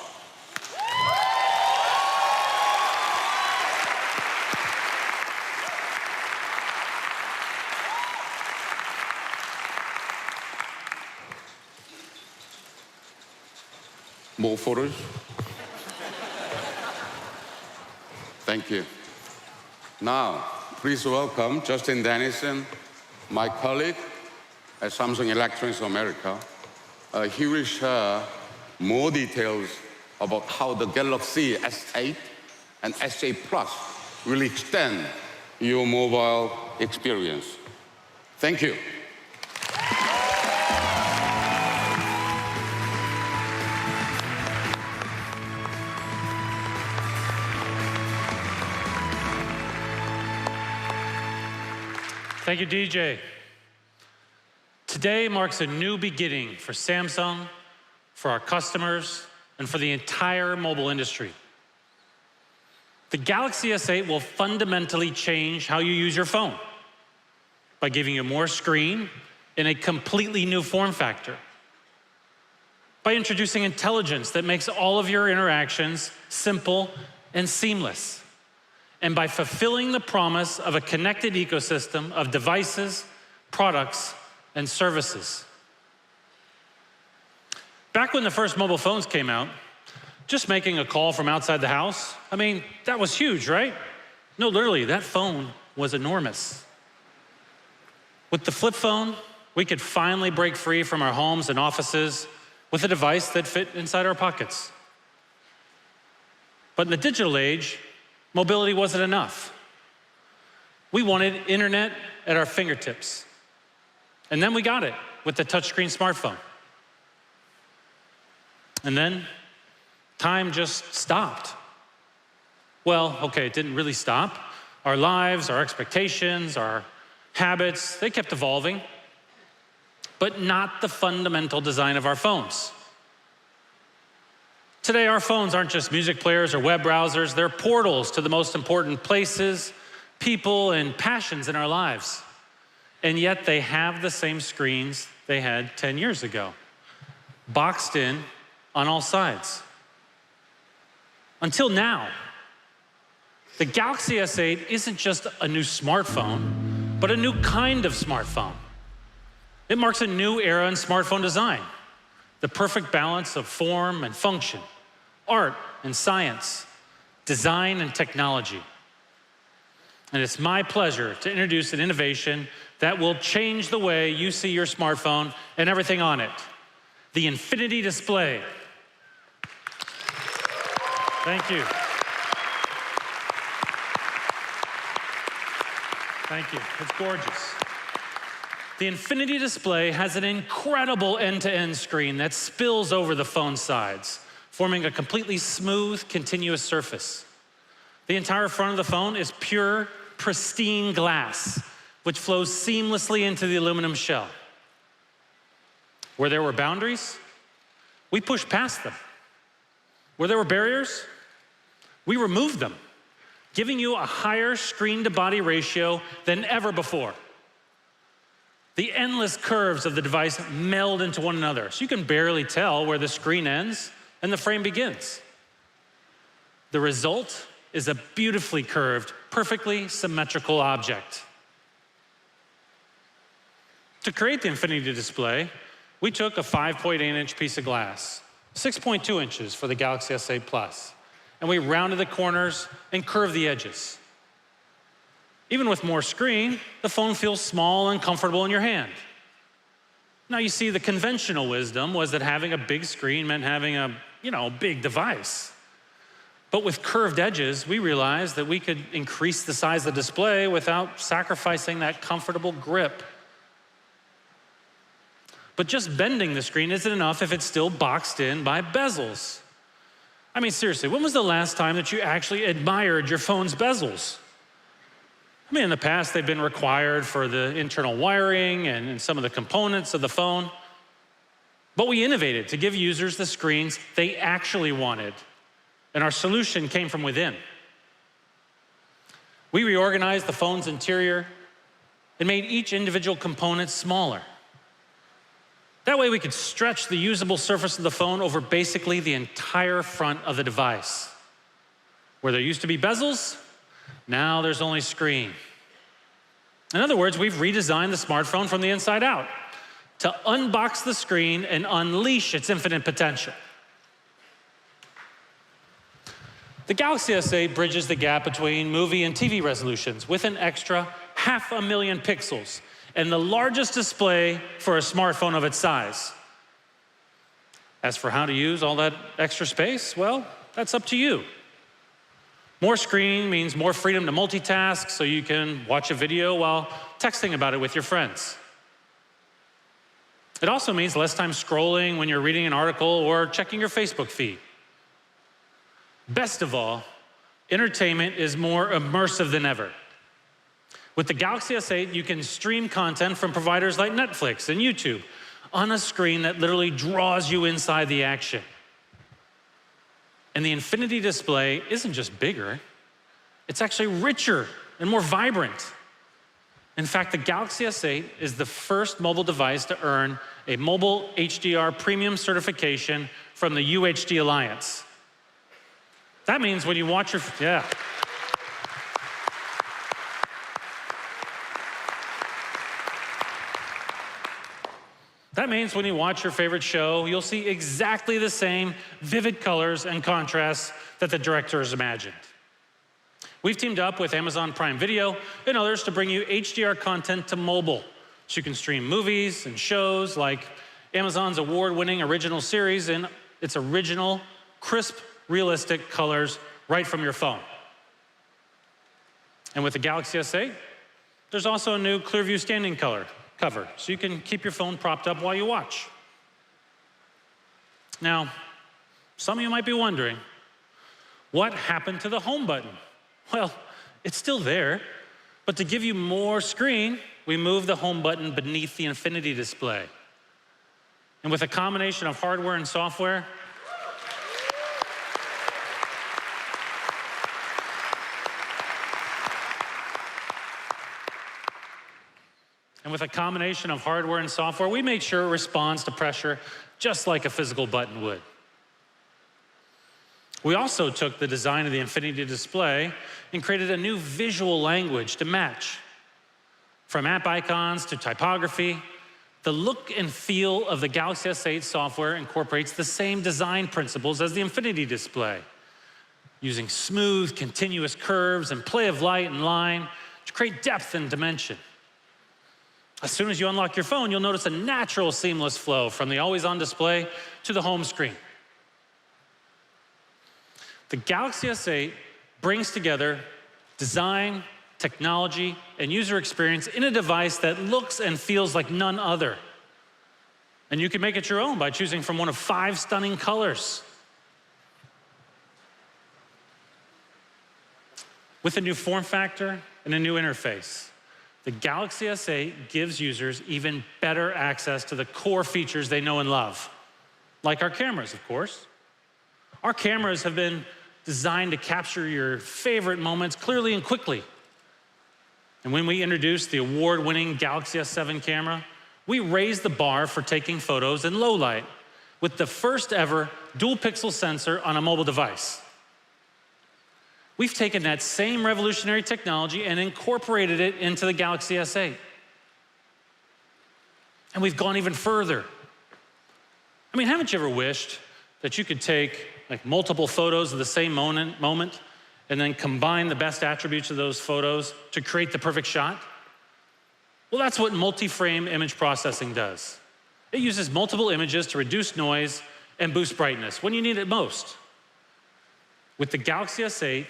More photos? Thank you. Now, please welcome Justin Dennison, my colleague at Samsung Electronics America. He will share more details about how the Galaxy S8 and S8 Plus will extend your mobile experience. Thank you. Thank you, DJ. Today marks a new beginning for Samsung, for our customers, and for the entire mobile industry. The Galaxy S8 will fundamentally change how you use your phone by giving you more screen in a completely new form factor, by introducing intelligence that makes all of your interactions simple and seamless, and by fulfilling the promise of a connected ecosystem of devices, products, and services. Back when the first mobile phones came out, just making a call from outside the house, I mean, that was huge, right? No, literally, that phone was enormous. With the flip phone, we could finally break free from our homes and offices with a device that fit inside our pockets. But in the digital age, mobility wasn't enough. We wanted internet at our fingertips. And then we got it with the touchscreen smartphone. And then time just stopped. Well, okay, it didn't really stop. Our lives, our expectations, our habits, they kept evolving, but not the fundamental design of our phones. Today, our phones aren't just music players or web browsers, they're portals to the most important places, people, and passions in our lives. And yet they have the same screens they had 10 years ago, boxed in on all sides. Until now, the Galaxy S8 isn't just a new smartphone, but a new kind of smartphone. It marks a new era in smartphone design, the perfect balance of form and function, art and science, design and technology. And it's my pleasure to introduce an innovation that will change the way you see your smartphone and everything on it, the Infinity Display. Thank you. Thank you. It's gorgeous. The Infinity Display has an incredible end-to-end screen that spills over the phone sides, forming a completely smooth, continuous surface. The entire front of the phone is pure, pristine glass, which flows seamlessly into the aluminum shell. Where there were boundaries, we pushed past them. Where there were barriers, we removed them, giving you a higher screen-to-body ratio than ever before. The endless curves of the device meld into one another, so you can barely tell where the screen ends and the frame begins. The result is a beautifully curved, perfectly symmetrical object. To create the infinity display, we took a 5.8-inch piece of glass, 6.2 inches for the Galaxy S8 Plus, and we rounded the corners and curved the edges. Even with more screen, the phone feels small and comfortable in your hand. Now you see, the conventional wisdom was that having a big screen meant having a, big device. But with curved edges, we realized that we could increase the size of the display without sacrificing that comfortable grip. But just bending the screen isn't enough if it's still boxed in by bezels. I mean, seriously, when was the last time that you actually admired your phone's bezels? I mean, in the past, they've been required for the internal wiring and some of the components of the phone. But we innovated to give users the screens they actually wanted. And our solution came from within. We reorganized the phone's interior and made each individual component smaller. That way we could stretch the usable surface of the phone over basically the entire front of the device. Where there used to be bezels, now there's only screen. In other words, we've redesigned the smartphone from the inside out to unbox the screen and unleash its infinite potential. The Galaxy S8 bridges the gap between movie and TV resolutions with an extra 500,000 pixels and the largest display for a smartphone of its size. As for how to use all that extra space, well, that's up to you. More screen means more freedom to multitask, so you can watch a video while texting about it with your friends. It also means less time scrolling when you're reading an article or checking your Facebook feed. Best of all, entertainment is more immersive than ever. With the Galaxy S8, you can stream content from providers like Netflix and YouTube on a screen that literally draws you inside the action. And the infinity display isn't just bigger, it's actually richer and more vibrant. In fact, the Galaxy S8 is the first mobile device to earn a mobile HDR premium certification from the UHD Alliance. That means when you watch your, That means when you watch your favorite show, you'll see exactly the same vivid colors and contrasts that the directors imagined. We've teamed up with Amazon Prime Video and others to bring you HDR content to mobile, so you can stream movies and shows like Amazon's award-winning original series in its original, crisp, realistic colors right from your phone. And with the Galaxy S8, there's also a new Clearview standing cover, so you can keep your phone propped up while you watch. Now, some of you might be wondering, what happened to the home button? Well, it's still there, but to give you more screen, we moved the home button beneath the infinity display. And with a combination of hardware and software, we made sure it responds to pressure just like a physical button would. We also took the design of the infinity display and created a new visual language to match. From app icons to typography, the look and feel of the Galaxy S8 software incorporates the same design principles as the infinity display, using smooth, continuous curves and play of light and line to create depth and dimension. As soon as you unlock your phone, you'll notice a natural, seamless flow from the always-on display to the home screen. The Galaxy S8 brings together design, technology, and user experience in a device that looks and feels like none other. And you can make it your own by choosing from one of 5 stunning colors. With a new form factor and a new interface, the Galaxy S8 gives users even better access to the core features they know and love, like our cameras, of course. Our cameras have been designed to capture your favorite moments clearly and quickly. And when we introduced the award-winning Galaxy S7 camera, we raised the bar for taking photos in low light with the first ever dual pixel sensor on a mobile device. We've taken that same revolutionary technology and incorporated it into the Galaxy S8. And we've gone even further. I mean, haven't you ever wished that you could take like multiple photos of the same moment and then combine the best attributes of those photos to create the perfect shot? Well, that's what multi-frame image processing does. It uses multiple images to reduce noise and boost brightness when you need it most. With the Galaxy S8,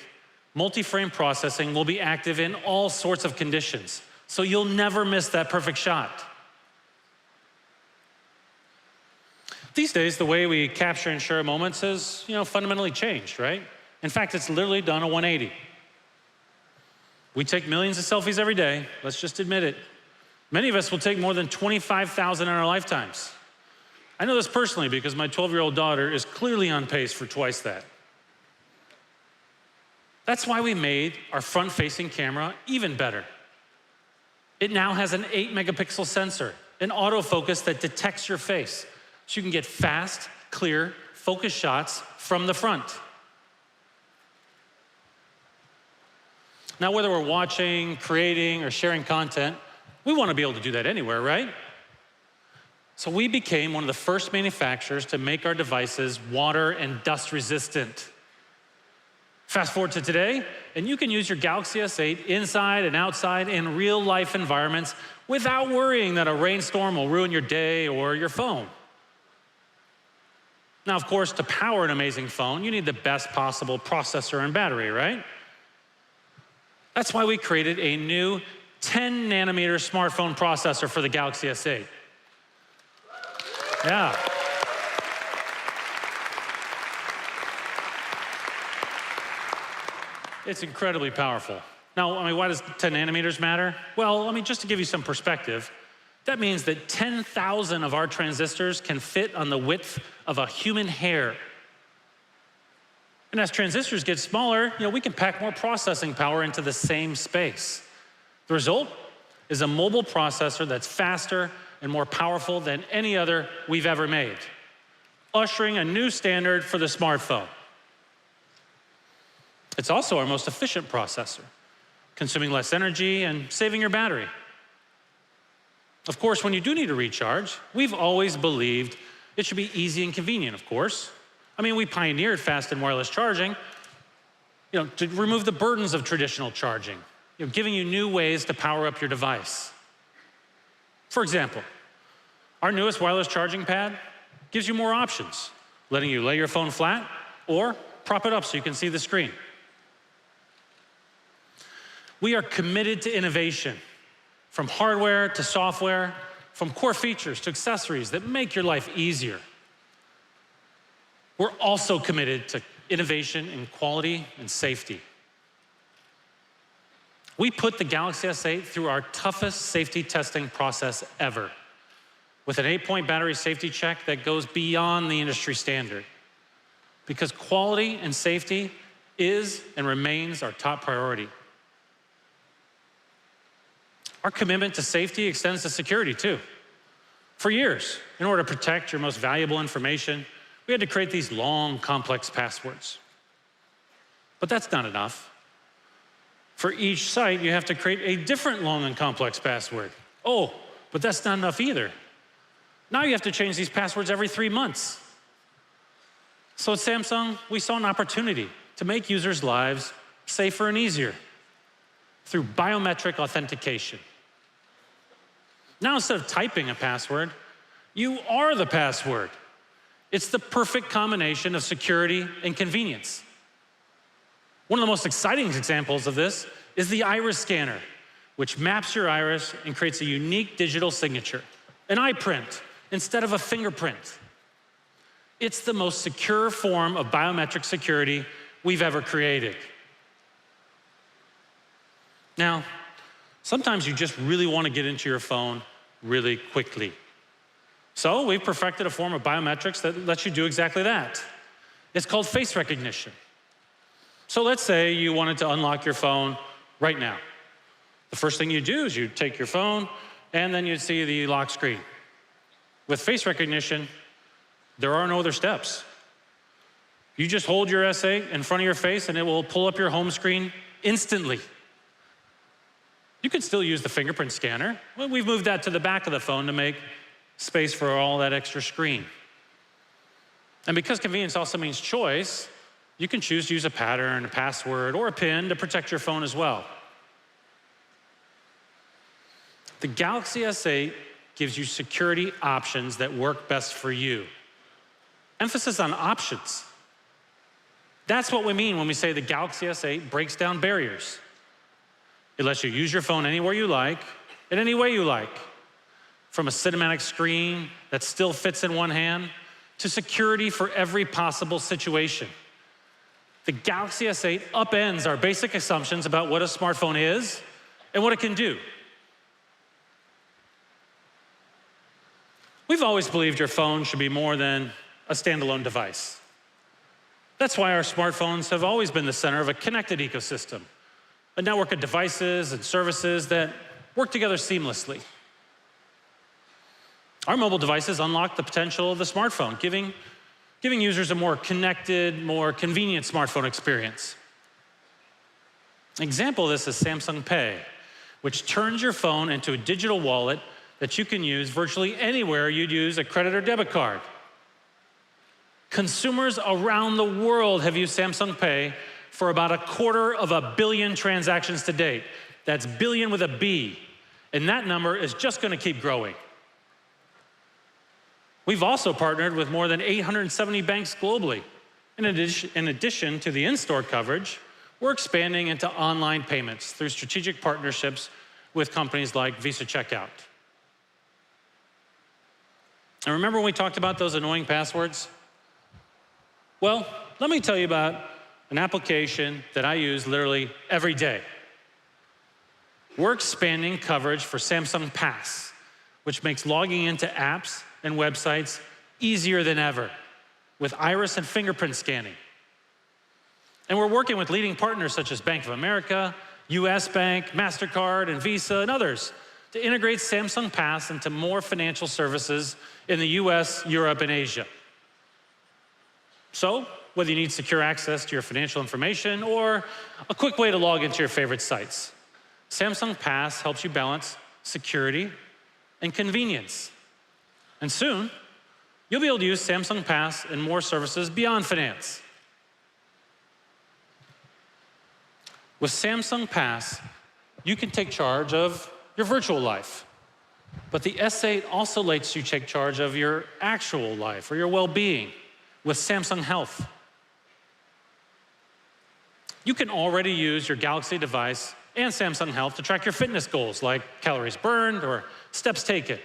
multi-frame processing will be active in all sorts of conditions, so you'll never miss that perfect shot. These days, the way we capture and share moments has, fundamentally changed, right? In fact, it's literally done a 180. We take millions of selfies every day, let's just admit it. Many of us will take more than 25,000 in our lifetimes. I know this personally because my 12-year-old daughter is clearly on pace for twice that. That's why we made our front-facing camera even better. It now has an 8-megapixel sensor, an autofocus that detects your face, so you can get fast, clear, focused shots from the front. Now, whether we're watching, creating, or sharing content, we want to be able to do that anywhere, right? So we became one of the first manufacturers to make our devices water and dust resistant. Fast forward to today, and you can use your Galaxy S8 inside and outside in real life environments without worrying that a rainstorm will ruin your day or your phone. Now, of course, to power an amazing phone, you need the best possible processor and battery, right? That's why we created a new 10-nanometer smartphone processor for the Galaxy S8. Yeah. It's incredibly powerful. Now, why does 10 nanometers matter? Well, just to give you some perspective, that means that 10,000 of our transistors can fit on the width of a human hair. And as transistors get smaller, we can pack more processing power into the same space. The result is a mobile processor that's faster and more powerful than any other we've ever made, ushering a new standard for the smartphone. It's also our most efficient processor, consuming less energy and saving your battery. Of course, when you do need a recharge, we've always believed it should be easy and convenient, of course. We pioneered fast and wireless charging, to remove the burdens of traditional charging, giving you new ways to power up your device. For example, our newest wireless charging pad gives you more options, letting you lay your phone flat or prop it up so you can see the screen. We are committed to innovation, from hardware to software, from core features to accessories that make your life easier. We're also committed to innovation in quality and safety. We put the Galaxy S8 through our toughest safety testing process ever, with an 8-point battery safety check that goes beyond the industry standard, because quality and safety is and remains our top priority. Our commitment to safety extends to security too. For years, in order to protect your most valuable information, we had to create these long, complex passwords. But that's not enough. For each site, you have to create a different long and complex password. Oh, but that's not enough either. Now you have to change these passwords every 3 months. So at Samsung, we saw an opportunity to make users' lives safer and easier through biometric authentication. Now, instead of typing a password, you are the password. It's the perfect combination of security and convenience. One of the most exciting examples of this is the iris scanner, which maps your iris and creates a unique digital signature, an iPrint instead of a fingerprint. It's the most secure form of biometric security we've ever created. Now, sometimes you just really want to get into your phone really quickly. So we've perfected a form of biometrics that lets you do exactly that. It's called face recognition. So let's say you wanted to unlock your phone right now. The first thing you do is you take your phone and then you'd see the lock screen. With face recognition, There are no other steps. You just hold your S8 in front of your face and it will pull up your home screen instantly. You can still use the fingerprint scanner. Well, we've moved that to the back of the phone to make space for all that extra screen. And because convenience also means choice, you can choose to use a pattern, a password, or a PIN to protect your phone as well. The Galaxy S8 gives you security options that work best for you. Emphasis on options. That's what we mean when we say the Galaxy S8 breaks down barriers. It lets you use your phone anywhere you like, in any way you like. From a cinematic screen that still fits in one hand, to security for every possible situation. The Galaxy S8 upends our basic assumptions about what a smartphone is and what it can do. We've always believed your phone should be more than a standalone device. That's why our smartphones have always been the center of a connected ecosystem, a network of devices and services that work together seamlessly. Our mobile devices unlock the potential of the smartphone, giving users a more connected, more convenient smartphone experience. An example of this is Samsung Pay, which turns your phone into a digital wallet that you can use virtually anywhere you'd use a credit or debit card. Consumers around the world have used Samsung Pay for about 250 million transactions to date. That's billion with a B. And that number is just going to keep growing. We've also partnered with more than 870 banks globally. In addition to the in-store coverage, we're expanding into online payments through strategic partnerships with companies like Visa Checkout. And remember when we talked about those annoying passwords? Well, let me tell you about an application that I use literally every day. We're expanding coverage for Samsung Pass, which makes logging into apps and websites easier than ever with iris and fingerprint scanning. And we're working with leading partners such as Bank of America, US Bank, MasterCard, and Visa, and others to integrate Samsung Pass into more financial services in the US, Europe, and Asia. So, whether you need secure access to your financial information or a quick way to log into your favorite sites, Samsung Pass helps you balance security and convenience. And soon, you'll be able to use Samsung Pass in more services beyond finance. With Samsung Pass, you can take charge of your virtual life. But the S8 also lets you take charge of your actual life or your well-being with Samsung Health. You can already use your Galaxy device and Samsung Health to track your fitness goals like calories burned or steps taken.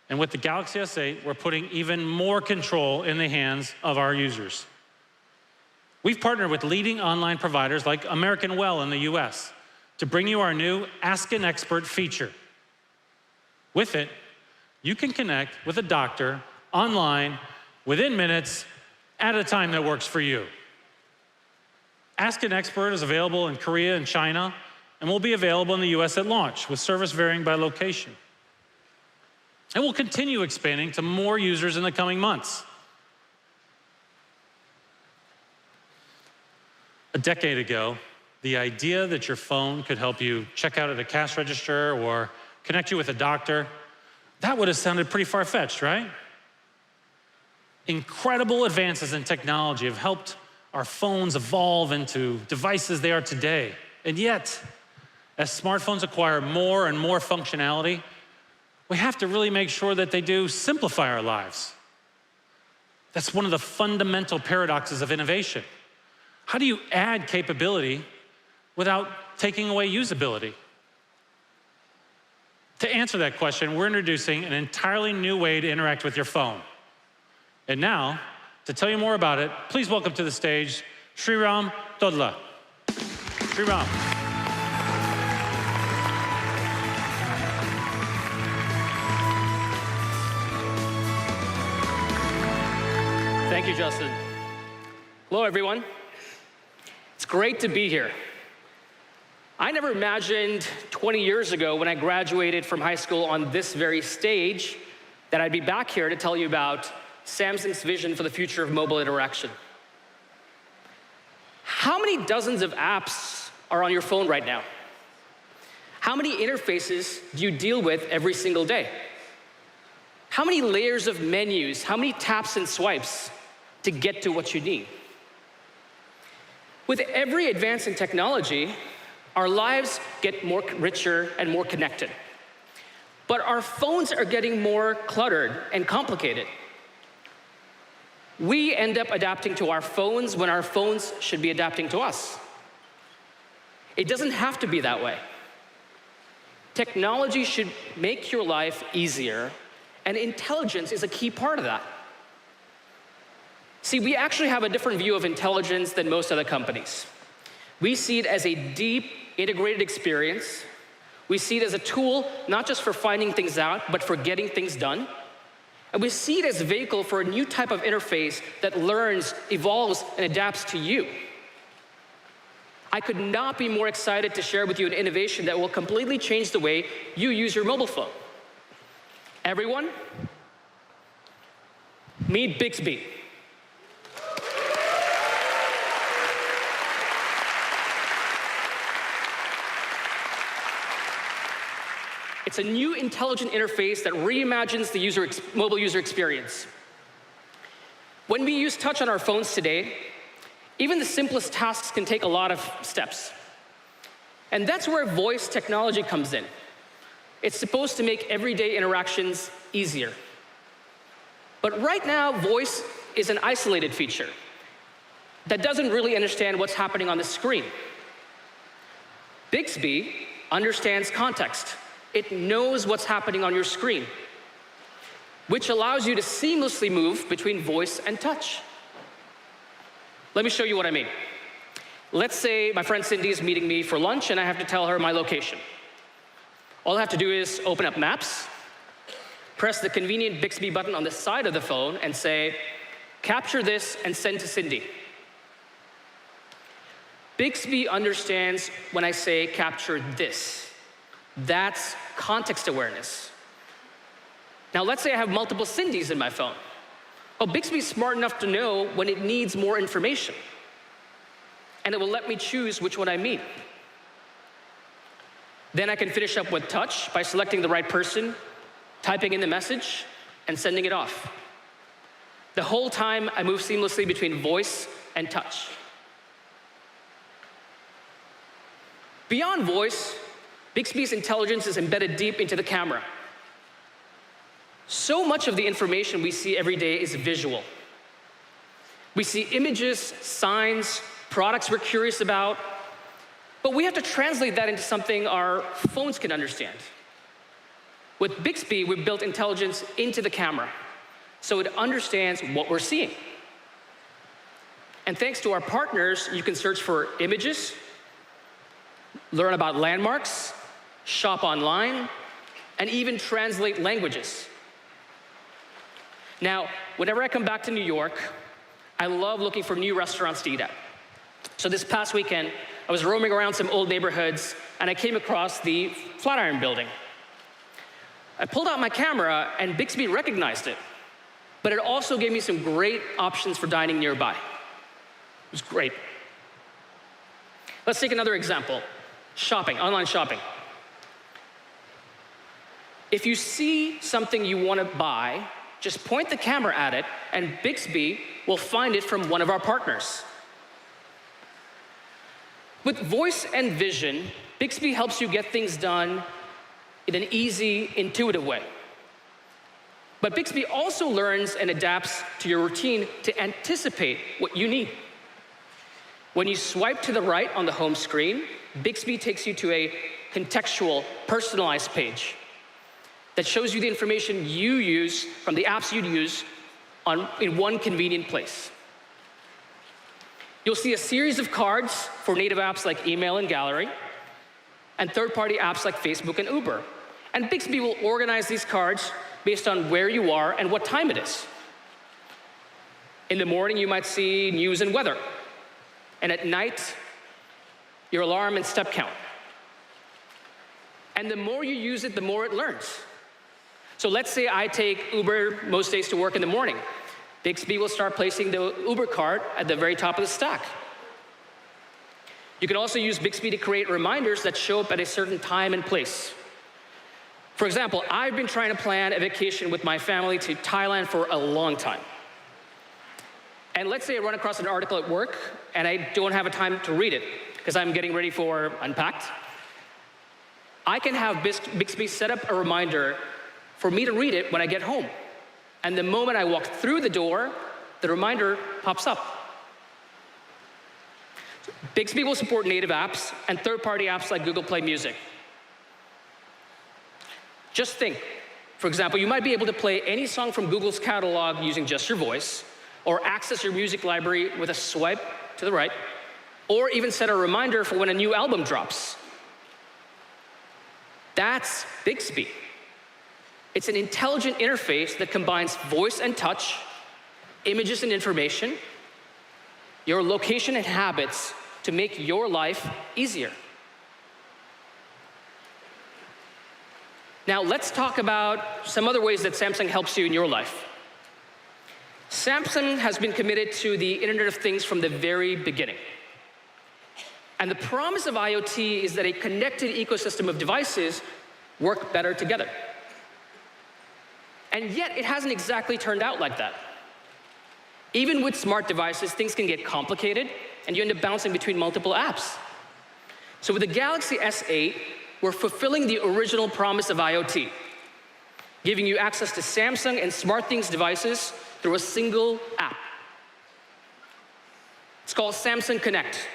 And with the Galaxy S8, we're putting even more control in the hands of our users. We've partnered with leading online providers like American Well in the US to bring you our new Ask an Expert feature. With it, you can connect with a doctor online within minutes at a time that works for you. Ask an Expert is available in Korea and China and will be available in the US at launch with service varying by location. And we'll continue expanding to more users in the coming months. A decade ago, the idea that your phone could help you check out at a cash register or connect you with a doctor, that would have sounded pretty far-fetched, right? Incredible advances in technology have helped our phones evolve into devices they are today. And yet, as smartphones acquire more and more functionality, we have to really make sure that they do simplify our lives. That's one of the fundamental paradoxes of innovation. How do you add capability without taking away usability? To answer that question, we're introducing an entirely new way to interact with your phone. And now, to tell you more about it, please welcome to the stage Sriram Dodla. Sriram. Thank you, Justin. Hello, everyone. It's great to be here. I never imagined 20 years ago when I graduated from high school on this very stage that I'd be back here to tell you about Samsung's vision for the future of mobile interaction. How many dozens of apps are on your phone right now? How many interfaces do you deal with every single day? How many layers of menus, how many taps and swipes to get to what you need? With every advance in technology, our lives get more richer and more connected. But our phones are getting more cluttered and complicated. We end up adapting to our phones when our phones should be adapting to us. It doesn't have to be that way. Technology should make your life easier, and intelligence is a key part of that. See, we actually have a different view of intelligence than most other companies. We see it as a deep, integrated experience. We see it as a tool, not just for finding things out, but for getting things done. And we see it as a vehicle for a new type of interface that learns, evolves, and adapts to you. I could not be more excited to share with you an innovation that will completely change the way you use your mobile phone. Everyone, meet Bixby. It's a new intelligent interface that reimagines the mobile user experience. When we use touch on our phones today, even the simplest tasks can take a lot of steps. And that's where voice technology comes in. It's supposed to make everyday interactions easier. But right now, voice is an isolated feature that doesn't really understand what's happening on the screen. Bixby understands context. It knows what's happening on your screen, which allows you to seamlessly move between voice and touch. Let me show you what I mean. Let's say my friend Cindy is meeting me for lunch and I have to tell her my location. All I have to do is open up Maps, press the convenient Bixby button on the side of the phone and say, capture this and send to Cindy. Bixby understands when I say capture this. That's context awareness. Now let's say I have multiple Cindys in my phone. Well, Bixby's smart enough to know when it needs more information. And it will let me choose which one I mean. Then I can finish up with touch by selecting the right person, typing in the message, and sending it off. The whole time I move seamlessly between voice and touch. Beyond voice, Bixby's intelligence is embedded deep into the camera. So much of the information we see every day is visual. We see images, signs, products we're curious about, but we have to translate that into something our phones can understand. With Bixby, we've built intelligence into the camera, so it understands what we're seeing. And thanks to our partners, you can search for images, learn about landmarks, shop online, and even translate languages. Now, whenever I come back to New York, I love looking for new restaurants to eat at. So this past weekend, I was roaming around some old neighborhoods, and I came across the Flatiron Building. I pulled out my camera, and Bixby recognized it, but it also gave me some great options for dining nearby. It was great. Let's take another example. Shopping, online shopping. If you see something you want to buy, just point the camera at it, and Bixby will find it from one of our partners. With voice and vision, Bixby helps you get things done in an easy, intuitive way. But Bixby also learns and adapts to your routine to anticipate what you need. When you swipe to the right on the home screen, Bixby takes you to a contextual, personalized page that shows you the information you use from the apps you'd use in one convenient place. You'll see a series of cards for native apps like email and gallery, and third-party apps like Facebook and Uber. And Bixby will organize these cards based on where you are and what time it is. In the morning, you might see news and weather. And at night, your alarm and step count. And the more you use it, the more it learns. So let's say I take Uber most days to work in the morning. Bixby will start placing the Uber cart at the very top of the stack. You can also use Bixby to create reminders that show up at a certain time and place. For example, I've been trying to plan a vacation with my family to Thailand for a long time. And let's say I run across an article at work and I don't have a time to read it because I'm getting ready for Unpacked. I can have Bixby set up a reminder for me to read it when I get home. And the moment I walk through the door, the reminder pops up. Bixby will support native apps and third-party apps like Google Play Music. Just think, for example, you might be able to play any song from Google's catalog using just your voice, or access your music library with a swipe to the right, or even set a reminder for when a new album drops. That's Bixby. It's an intelligent interface that combines voice and touch, images and information, your location and habits to make your life easier. Now let's talk about some other ways that Samsung helps you in your life. Samsung has been committed to the Internet of Things from the very beginning. And the promise of IoT is that a connected ecosystem of devices work better together. And yet, it hasn't exactly turned out like that. Even with smart devices, things can get complicated, and you end up bouncing between multiple apps. So with the Galaxy S8, we're fulfilling the original promise of IoT, giving you access to Samsung and SmartThings devices through a single app. It's called Samsung Connect.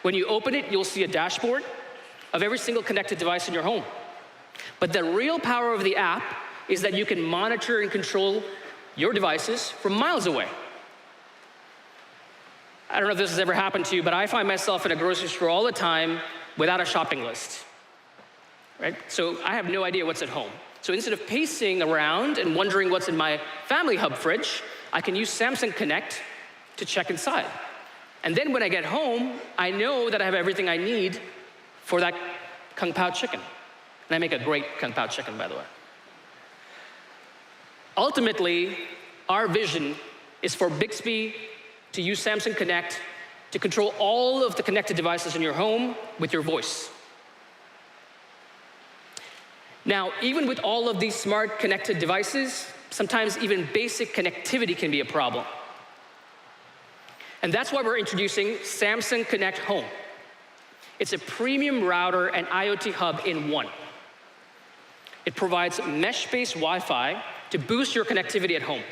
When you open it, you'll see a dashboard of every single connected device in your home. But the real power of the app is that you can monitor and control your devices from miles away. I don't know if this has ever happened to you, but I find myself in a grocery store all the time without a shopping list, right? So I have no idea what's at home. So instead of pacing around and wondering what's in my family hub fridge, I can use Samsung Connect to check inside. And then when I get home, I know that I have everything I need for that Kung Pao chicken. And I make a great Kung Pao chicken, by the way. Ultimately, our vision is for Bixby to use Samsung Connect to control all of the connected devices in your home with your voice. Now, even with all of these smart connected devices, sometimes even basic connectivity can be a problem. And that's why we're introducing Samsung Connect Home. It's a premium router and IoT hub in one. It provides mesh-based Wi-Fi to boost your connectivity at home.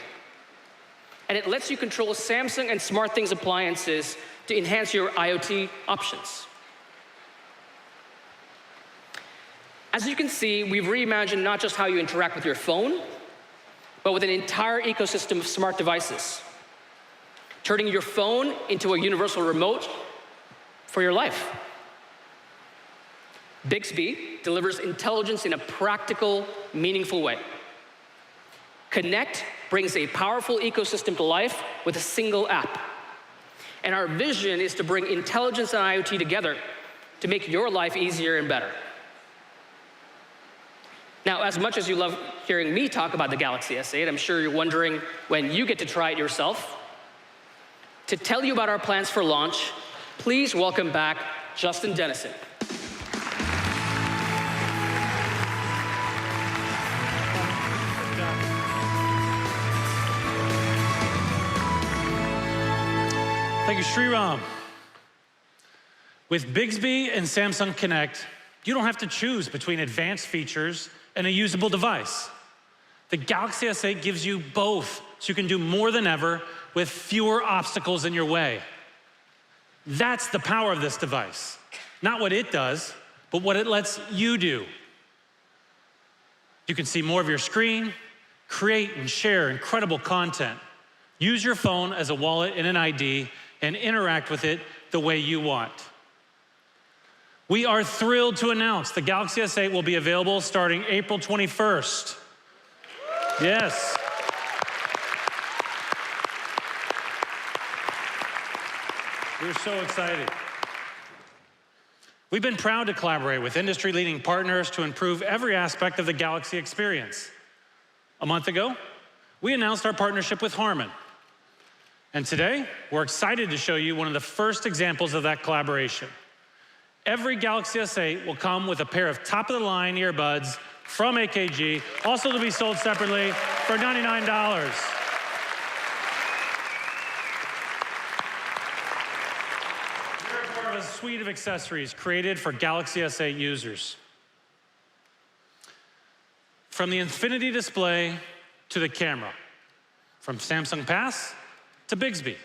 And it lets you control Samsung and SmartThings appliances to enhance your IoT options. As you can see, we've reimagined not just how you interact with your phone, but with an entire ecosystem of smart devices, turning your phone into a universal remote for your life. Bixby delivers intelligence in a practical, meaningful way. Connect brings a powerful ecosystem to life with a single app. And our vision is to bring intelligence and IoT together to make your life easier and better. Now, as much as you love hearing me talk about the Galaxy S8, I'm sure you're wondering when you get to try it yourself. To tell you about our plans for launch, please welcome back Justin Dennison. Thank you, Sriram. With Bixby and Samsung Connect, you don't have to choose between advanced features and a usable device. The Galaxy S8 gives you both, so you can do more than ever with fewer obstacles in your way. That's the power of this device. Not what it does, but what it lets you do. You can see more of your screen, create and share incredible content, use your phone as a wallet and an ID, and interact with it the way you want. We are thrilled to announce the Galaxy S8 will be available starting April 21st. Yes. We're so excited. We've been proud to collaborate with industry-leading partners to improve every aspect of the Galaxy experience. A month ago, we announced our partnership with Harman. And today, we're excited to show you one of the first examples of that collaboration. Every Galaxy S8 will come with a pair of top-of-the-line earbuds from AKG, also to be sold separately for $99. We're part of a suite of accessories created for Galaxy S8 users. From the infinity display to the camera, from Samsung Pass to Bixby,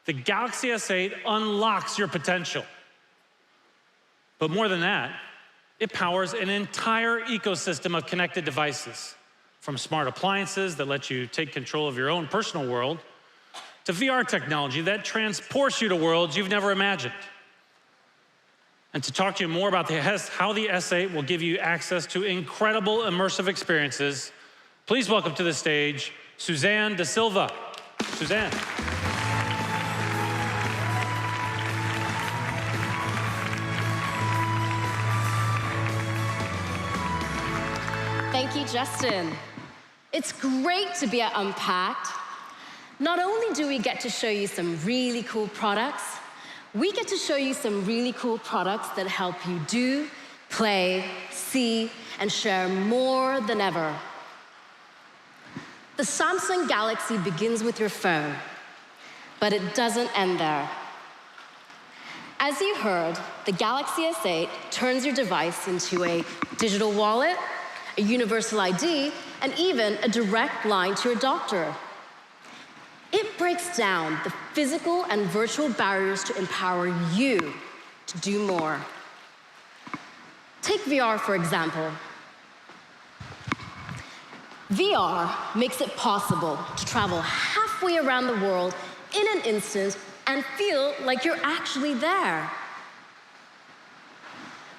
the Galaxy S8 unlocks your potential. But more than that, it powers an entire ecosystem of connected devices, from smart appliances that let you take control of your own personal world, to VR technology that transports you to worlds you've never imagined. And to talk to you more about how the S8 will give you access to incredible immersive experiences, please welcome to the stage Suzanne Da Silva. Suzanne. Thank you, Justin. It's great to be at Unpacked. Not only do we get to show you some really cool products, we get to show you some really cool products that help you do, play, see, and share more than ever. The Samsung Galaxy begins with your phone, but it doesn't end there. As you heard, the Galaxy S8 turns your device into a digital wallet, a universal ID, and even a direct line to your doctor. It breaks down the physical and virtual barriers to empower you to do more. Take VR, for example. VR makes it possible to travel halfway around the world in an instant and feel like you're actually there.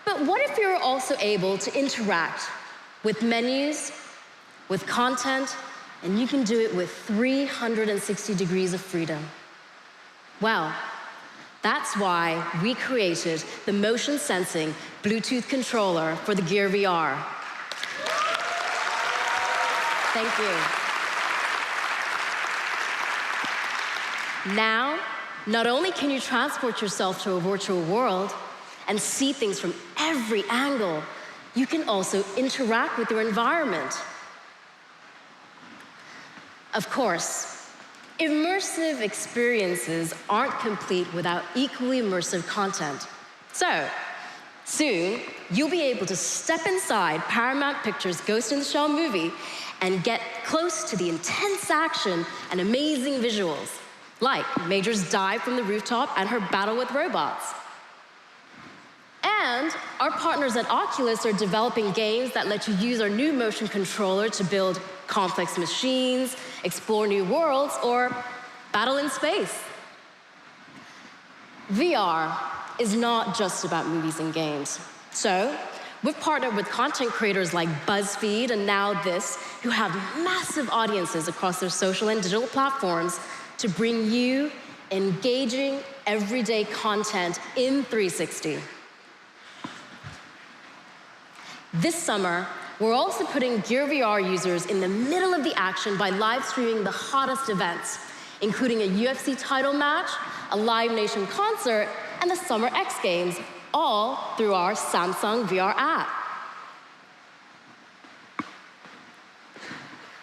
But what if you're also able to interact with menus, with content, and you can do it with 360 degrees of freedom? Well, that's why we created the motion sensing Bluetooth controller for the Gear VR. Thank you. Now, not only can you transport yourself to a virtual world and see things from every angle, you can also interact with your environment. Of course, immersive experiences aren't complete without equally immersive content. So, soon, you'll be able to step inside Paramount Pictures' Ghost in the Shell movie and get close to the intense action and amazing visuals, like Major's dive from the rooftop and her battle with robots. And our partners at Oculus are developing games that let you use our new motion controller to build complex machines, explore new worlds, or battle in space. VR is not just about movies and games. So, we've partnered with content creators like BuzzFeed and Now This, who have massive audiences across their social and digital platforms to bring you engaging, everyday content in 360. This summer, we're also putting Gear VR users in the middle of the action by live streaming the hottest events, including a UFC title match, a Live Nation concert, and the Summer X Games, all through our Samsung VR app.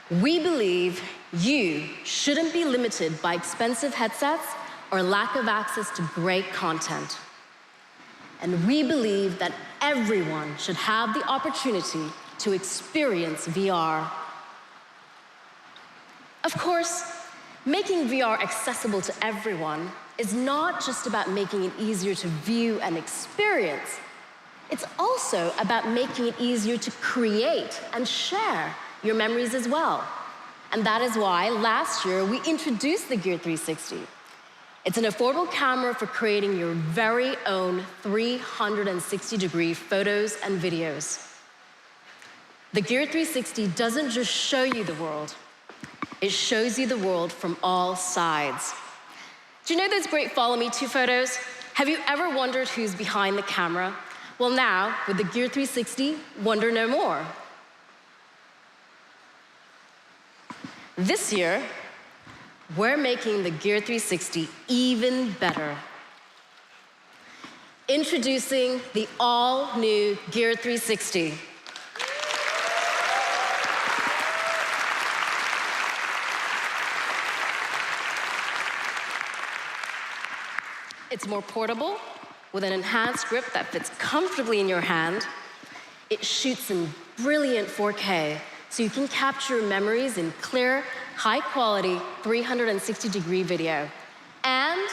We believe you shouldn't be limited by expensive headsets or lack of access to great content. And we believe that everyone should have the opportunity to experience VR. Of course, making VR accessible to everyone is not just about making it easier to view and experience. It's also about making it easier to create and share your memories as well. And that is why last year we introduced the Gear 360. It's an affordable camera for creating your very own 360-degree photos and videos. The Gear 360 doesn't just show you the world, it shows you the world from all sides. Do you know those great Follow Me To photos? Have you ever wondered who's behind the camera? Well, now, with the Gear 360, wonder no more. This year, we're making the Gear 360 even better. Introducing the all-new Gear 360. It's more portable, with an enhanced grip that fits comfortably in your hand. It shoots in brilliant 4K, so you can capture memories in clear, high-quality 360-degree video. And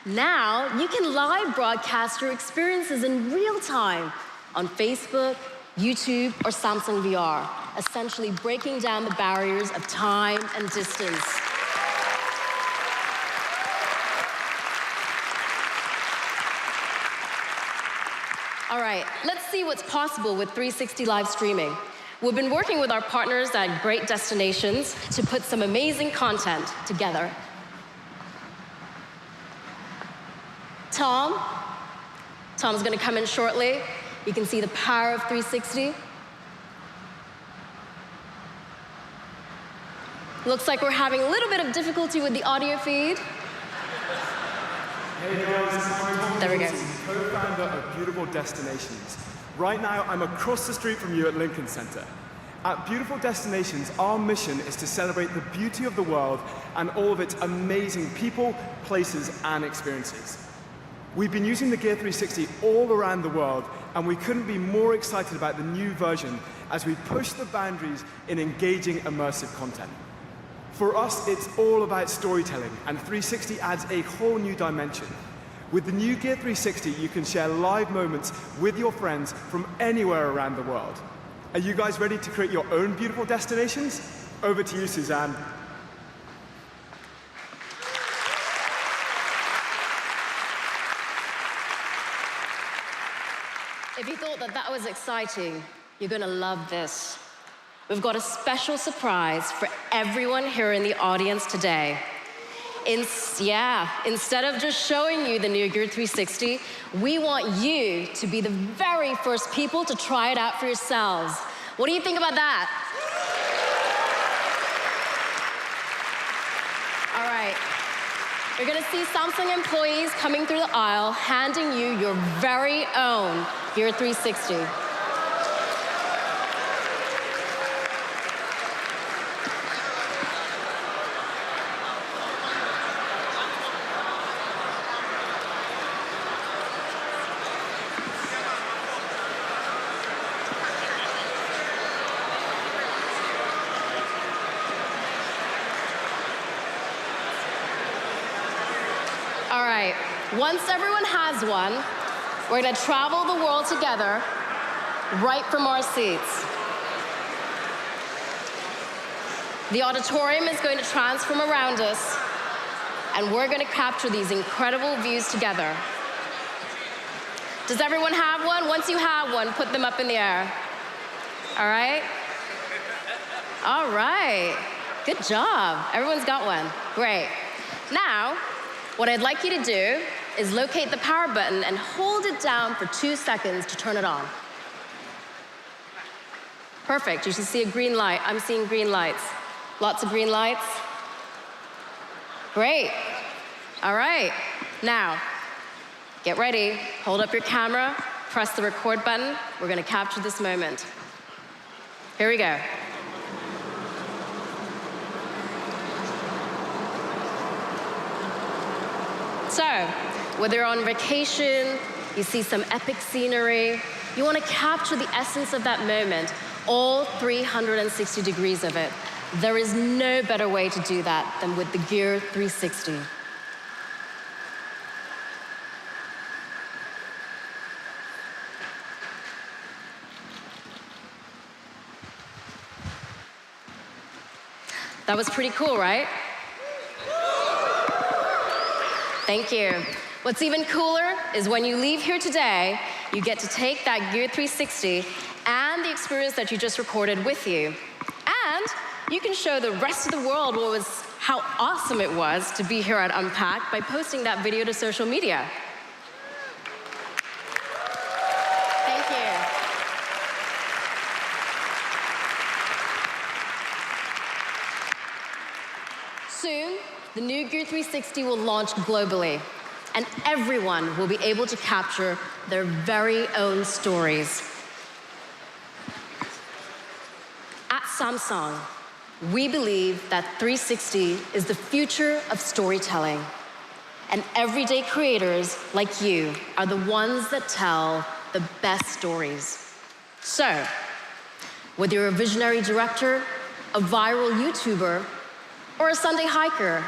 now you can live broadcast your experiences in real time on Facebook, YouTube, or Samsung VR, essentially breaking down the barriers of time and distance. All right, let's see what's possible with 360 live streaming. We've been working with our partners at great destinations to put some amazing content together. Tom's gonna come in shortly. You can see the power of 360. Looks like we're having a little bit of difficulty with the audio feed. Hey guys, there we go. Co-founder of Beautiful Destinations. Right now, I'm across the street from you at Lincoln Center. At Beautiful Destinations, our mission is to celebrate the beauty of the world and all of its amazing people, places, and experiences. We've been using the Gear 360 all around the world, and we couldn't be more excited about the new version as we push the boundaries in engaging immersive content. For us, it's all about storytelling, and 360 adds a whole new dimension. With the new Gear 360, you can share live moments with your friends from anywhere around the world. Are you guys ready to create your own beautiful destinations? Over to you, Suzanne. If you thought that was exciting, you're gonna love this. We've got a special surprise for everyone here in the audience today. Instead of just showing you the new Gear 360, we want you to be the very first people to try it out for yourselves. What do you think about that? All right. You're gonna see Samsung employees coming through the aisle, handing you your very own Gear 360. All right, once everyone has one, we're gonna travel the world together right from our seats. The auditorium is going to transform around us, and we're gonna capture these incredible views together. Does everyone have one? Once you have one, put them up in the air. All right? All right, good job. Everyone's got one, great. Now, what I'd like you to do is locate the power button and hold it down for 2 seconds to turn it on. Perfect, you should see a green light. I'm seeing green lights. Lots of green lights. Great, all right. Now, get ready, hold up your camera, press the record button. We're gonna capture this moment. Here we go. So, whether you're on vacation, you see some epic scenery, you want to capture the essence of that moment, all 360 degrees of it. There is no better way to do that than with the Gear 360. That was pretty cool, right? Thank you. What's even cooler is when you leave here today, you get to take that Gear 360 and the experience that you just recorded with you. And you can show the rest of the world how awesome it was to be here at Unpacked by posting that video to social media. Thank you. 360 will launch globally, and everyone will be able to capture their very own stories. At Samsung, we believe that 360 is the future of storytelling, and everyday creators like you are the ones that tell the best stories. So, whether you're a visionary director, a viral YouTuber, or a Sunday hiker,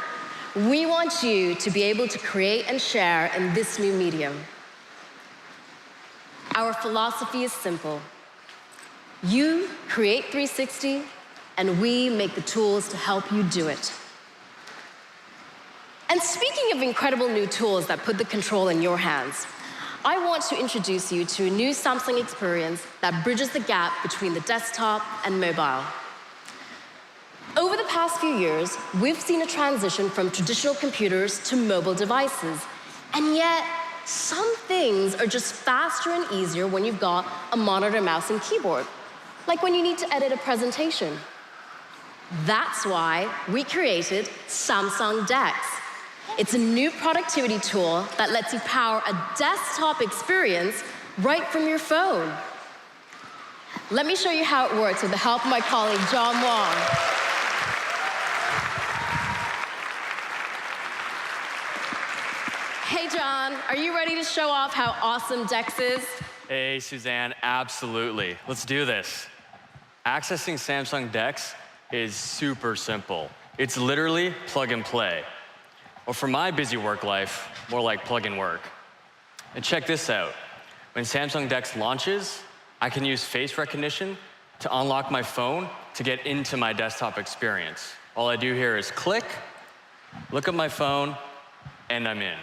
we want you to be able to create and share in this new medium. Our philosophy is simple. You create 360, and we make the tools to help you do it. And speaking of incredible new tools that put the control in your hands, I want to introduce you to a new Samsung experience that bridges the gap between the desktop and mobile. Over the past few years, we've seen a transition from traditional computers to mobile devices. And yet, some things are just faster and easier when you've got a monitor, mouse, and keyboard, like when you need to edit a presentation. That's why we created Samsung DeX. It's a new productivity tool that lets you power a desktop experience right from your phone. Let me show you how it works with the help of my colleague, John Wong. Hey, John, are you ready to show off how awesome DeX is? Hey, Suzanne, absolutely. Let's do this. Accessing Samsung DeX is super simple. It's literally plug and play. Or for my busy work life, more like plug and work. And check this out. When Samsung DeX launches, I can use face recognition to unlock my phone to get into my desktop experience. All I do here is click, look at my phone, and I'm in.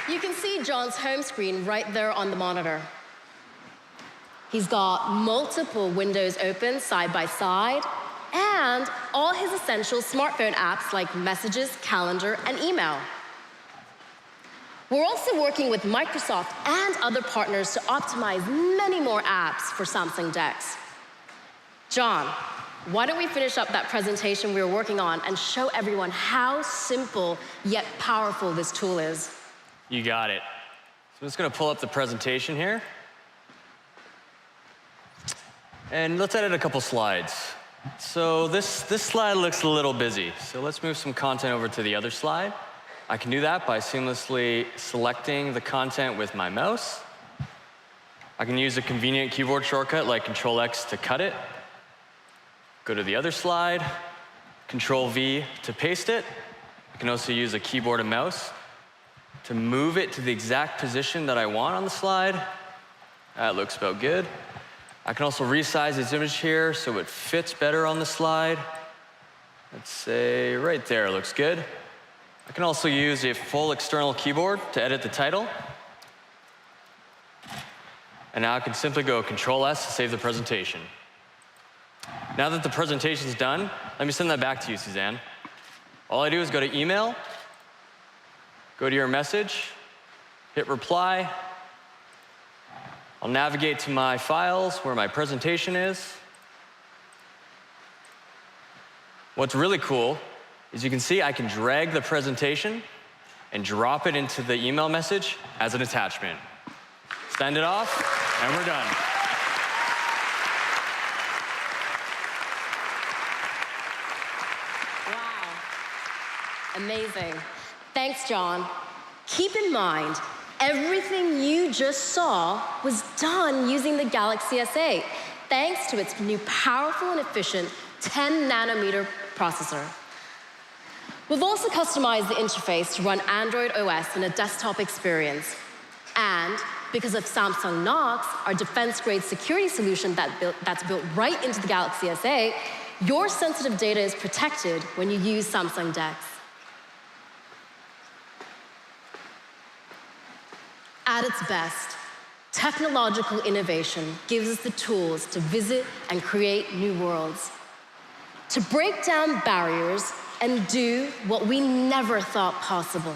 You can see John's home screen right there on the monitor. He's got multiple windows open side by side, and all his essential smartphone apps like Messages, Calendar, and Email. We're also working with Microsoft and other partners to optimize many more apps for Samsung DeX. John, why don't we finish up that presentation we were working on and show everyone how simple yet powerful this tool is? You got it. So I'm just gonna pull up the presentation here. And let's edit a couple slides. So this slide looks a little busy. So let's move some content over to the other slide. I can do that by seamlessly selecting the content with my mouse. I can use a convenient keyboard shortcut like Control-X to cut it. Go to the other slide, Control-V to paste it. I can also use a keyboard and mouse to move it to the exact position that I want on the slide. That looks about good. I can also resize this image here so it fits better on the slide. Let's say right there, looks good. I can also use a full external keyboard to edit the title. And now I can simply go Control-S to save the presentation. Now that the presentation's done, let me send that back to you, Suzanne. All I do is go to Email, go to your message, hit Reply. I'll navigate to my files where my presentation is. What's really cool is you can see I can drag the presentation and drop it into the email message as an attachment. Send it off, and we're done. Wow. Amazing. Thanks, John. Keep in mind, everything you just saw was done using the Galaxy S8, thanks to its new powerful and efficient 10-nanometer processor. We've also customized the interface to run Android OS in a desktop experience. And because of Samsung Knox, our defense-grade security solution that's built right into the Galaxy S8, your sensitive data is protected when you use Samsung DeX. At its best, technological innovation gives us the tools to visit and create new worlds, to break down barriers and do what we never thought possible.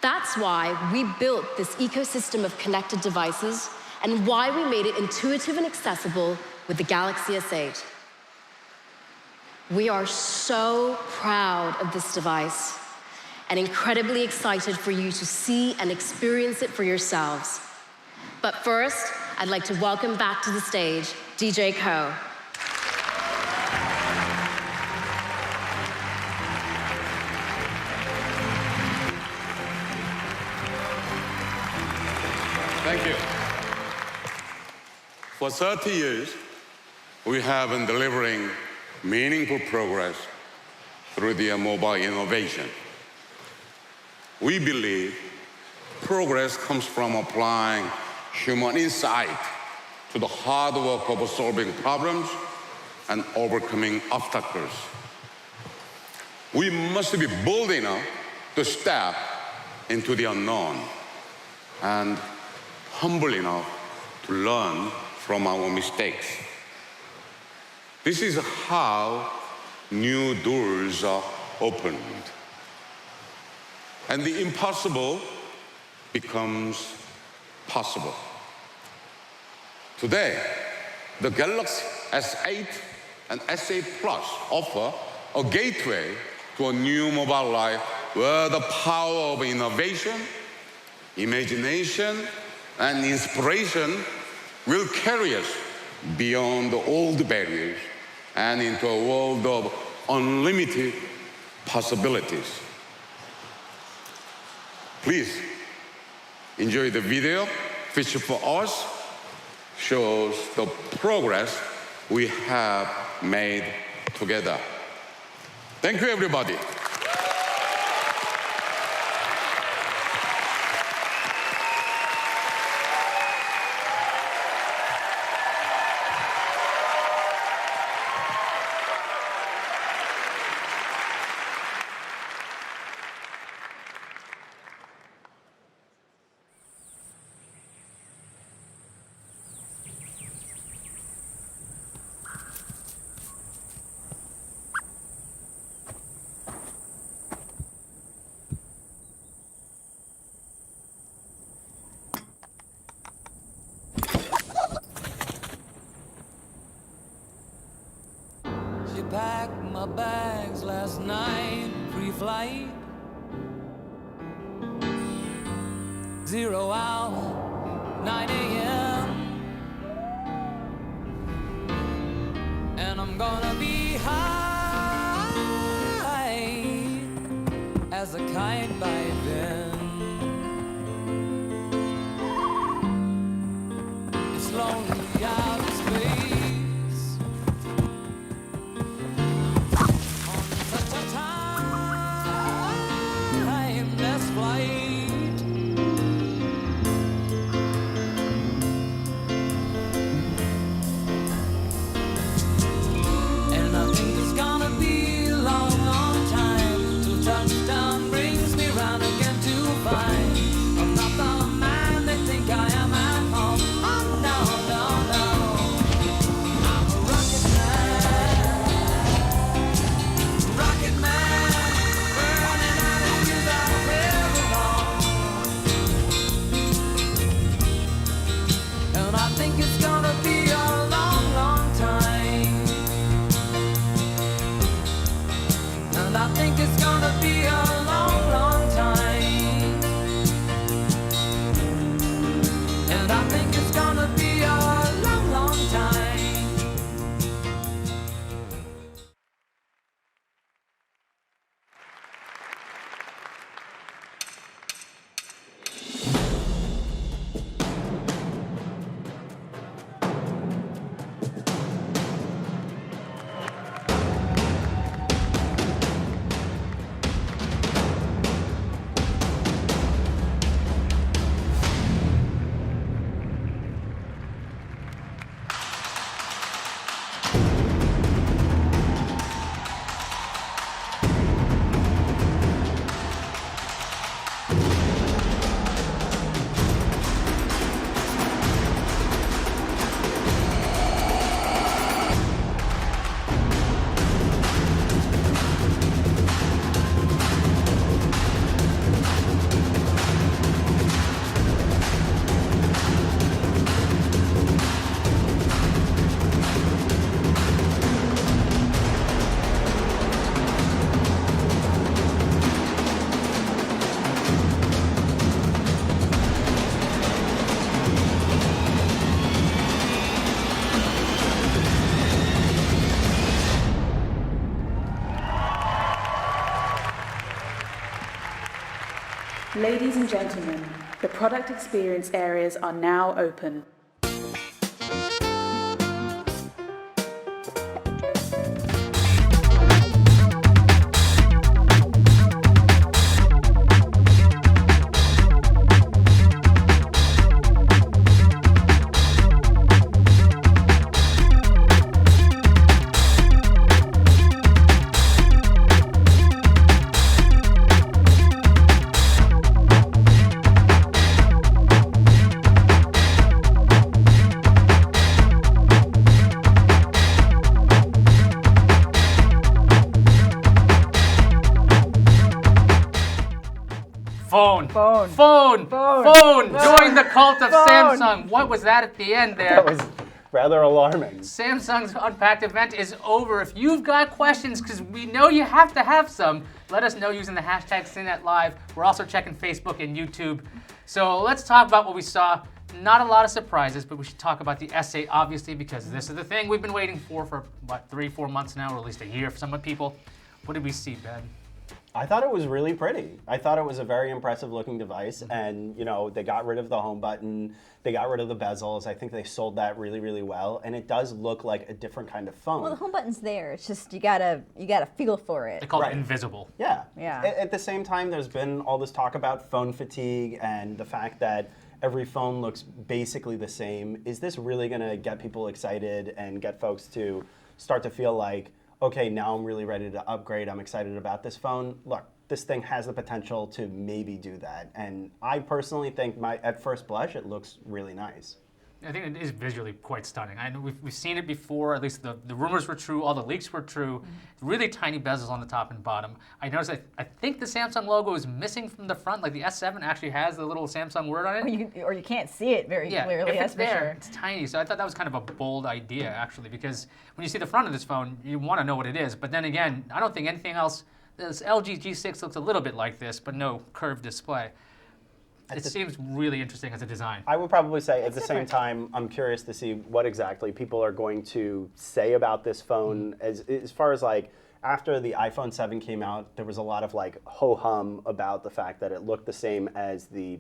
That's why we built this ecosystem of connected devices and why we made it intuitive and accessible with the Galaxy S8. We are so proud of this device and incredibly excited for you to see and experience it for yourselves. But first, I'd like to welcome back to the stage DJ Ko. Thank you. For 30 years, we have been delivering meaningful progress through the mobile innovation. We believe progress comes from applying human insight to the hard work of solving problems and overcoming obstacles. We must be bold enough to step into the unknown and humble enough to learn from our mistakes. This is how new doors are opened. And the impossible becomes possible. Today, the Galaxy S8 and S8 Plus offer a gateway to a new mobile life where the power of innovation, imagination, and inspiration will carry us beyond the old barriers and into a world of unlimited possibilities. Please enjoy the video, which for us shows the progress we have made together. Thank you, everybody. She packed my bags last night, pre-flight. 0 hour, 9 a.m. And I'm gonna be high as a kite by then. It's lonely out in space on such a timeless flight. And Ladies and gentlemen, the product experience areas are now open. Phone. Phone. Phone. Phone. Phone. Phone. Join the cult of Phone. Samsung. What was that at the end there? That was rather alarming. Samsung's Unpacked event is over. If you've got questions, because we know you have to have some, let us know using the hashtag CNET Live. We're also checking Facebook and YouTube. So let's talk about what we saw. Not a lot of surprises, but we should talk about the S8, obviously, because this is the thing we've been waiting for what, 3-4 months now, or at least a year for some people. What did we see, Ben? I thought it was really pretty. I thought it was a very impressive looking device, and you know, they got rid of the home button, they got rid of the bezels. I think they sold that really, really well, and it does look like a different kind of phone. Well, the home button's there. It's just you gotta feel for it. They call it invisible. Yeah. Yeah. At the same time, there's been all this talk about phone fatigue and the fact that every phone looks basically the same. Is this really going to get people excited and get folks to start to feel like, okay, now I'm really ready to upgrade, I'm excited about this phone? Look, this thing has the potential to maybe do that. And I personally think at first blush, it looks really nice. I think it is visually quite stunning. I know we've seen it before, at least the rumors were true, all the leaks were true. Really tiny bezels on the top and bottom. I noticed I think the Samsung logo is missing from the front, like the S7 actually has the little Samsung word on it. Or you can't see it very clearly, if it's that's there, for sure. it's tiny. So I thought that was kind of a bold idea, actually, because when you see the front of this phone, you want to know what it is. But then again, I don't think anything else, this LG G6 looks a little bit like this, but no curved display. It seems really interesting as a design. I would probably say at the same time, I'm curious to see what exactly people are going to say about this phone. As far as like, after the iPhone 7 came out, there was a lot of like ho-hum about the fact that it looked the same as the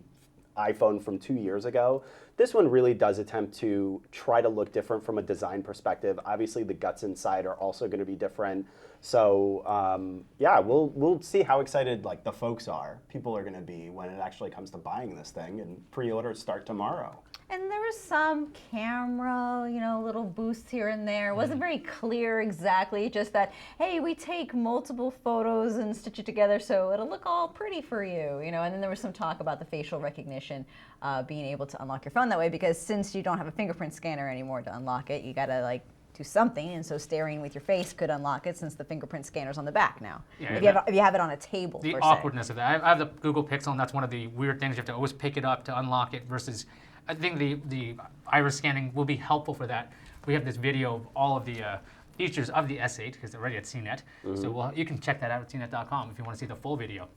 iPhone from 2 years ago. This one really does attempt to try to look different from a design perspective. Obviously, the guts inside are also going to be different. So yeah, we'll see how excited like the folks are. People are going to be when it actually comes to buying this thing, and pre-orders start tomorrow. And there was some camera, little boosts here and there. It wasn't very clear exactly, just that, hey, we take multiple photos and stitch it together so it'll look all pretty for you, And then there was some talk about the facial recognition, being able to unlock your phone that way, because since you don't have a fingerprint scanner anymore to unlock it, you gotta like do something, and so staring with your face could unlock it since the fingerprint scanner's on the back now. Yeah, if you have it on a table, the per awkwardness of that. I have the Google Pixel, and that's one of the weird things. You have to always pick it up to unlock it versus, I think the iris scanning will be helpful for that. We have this video of all of the features of the S8, because they're already at CNET. So you can check that out at cnet.com if you want to see the full video.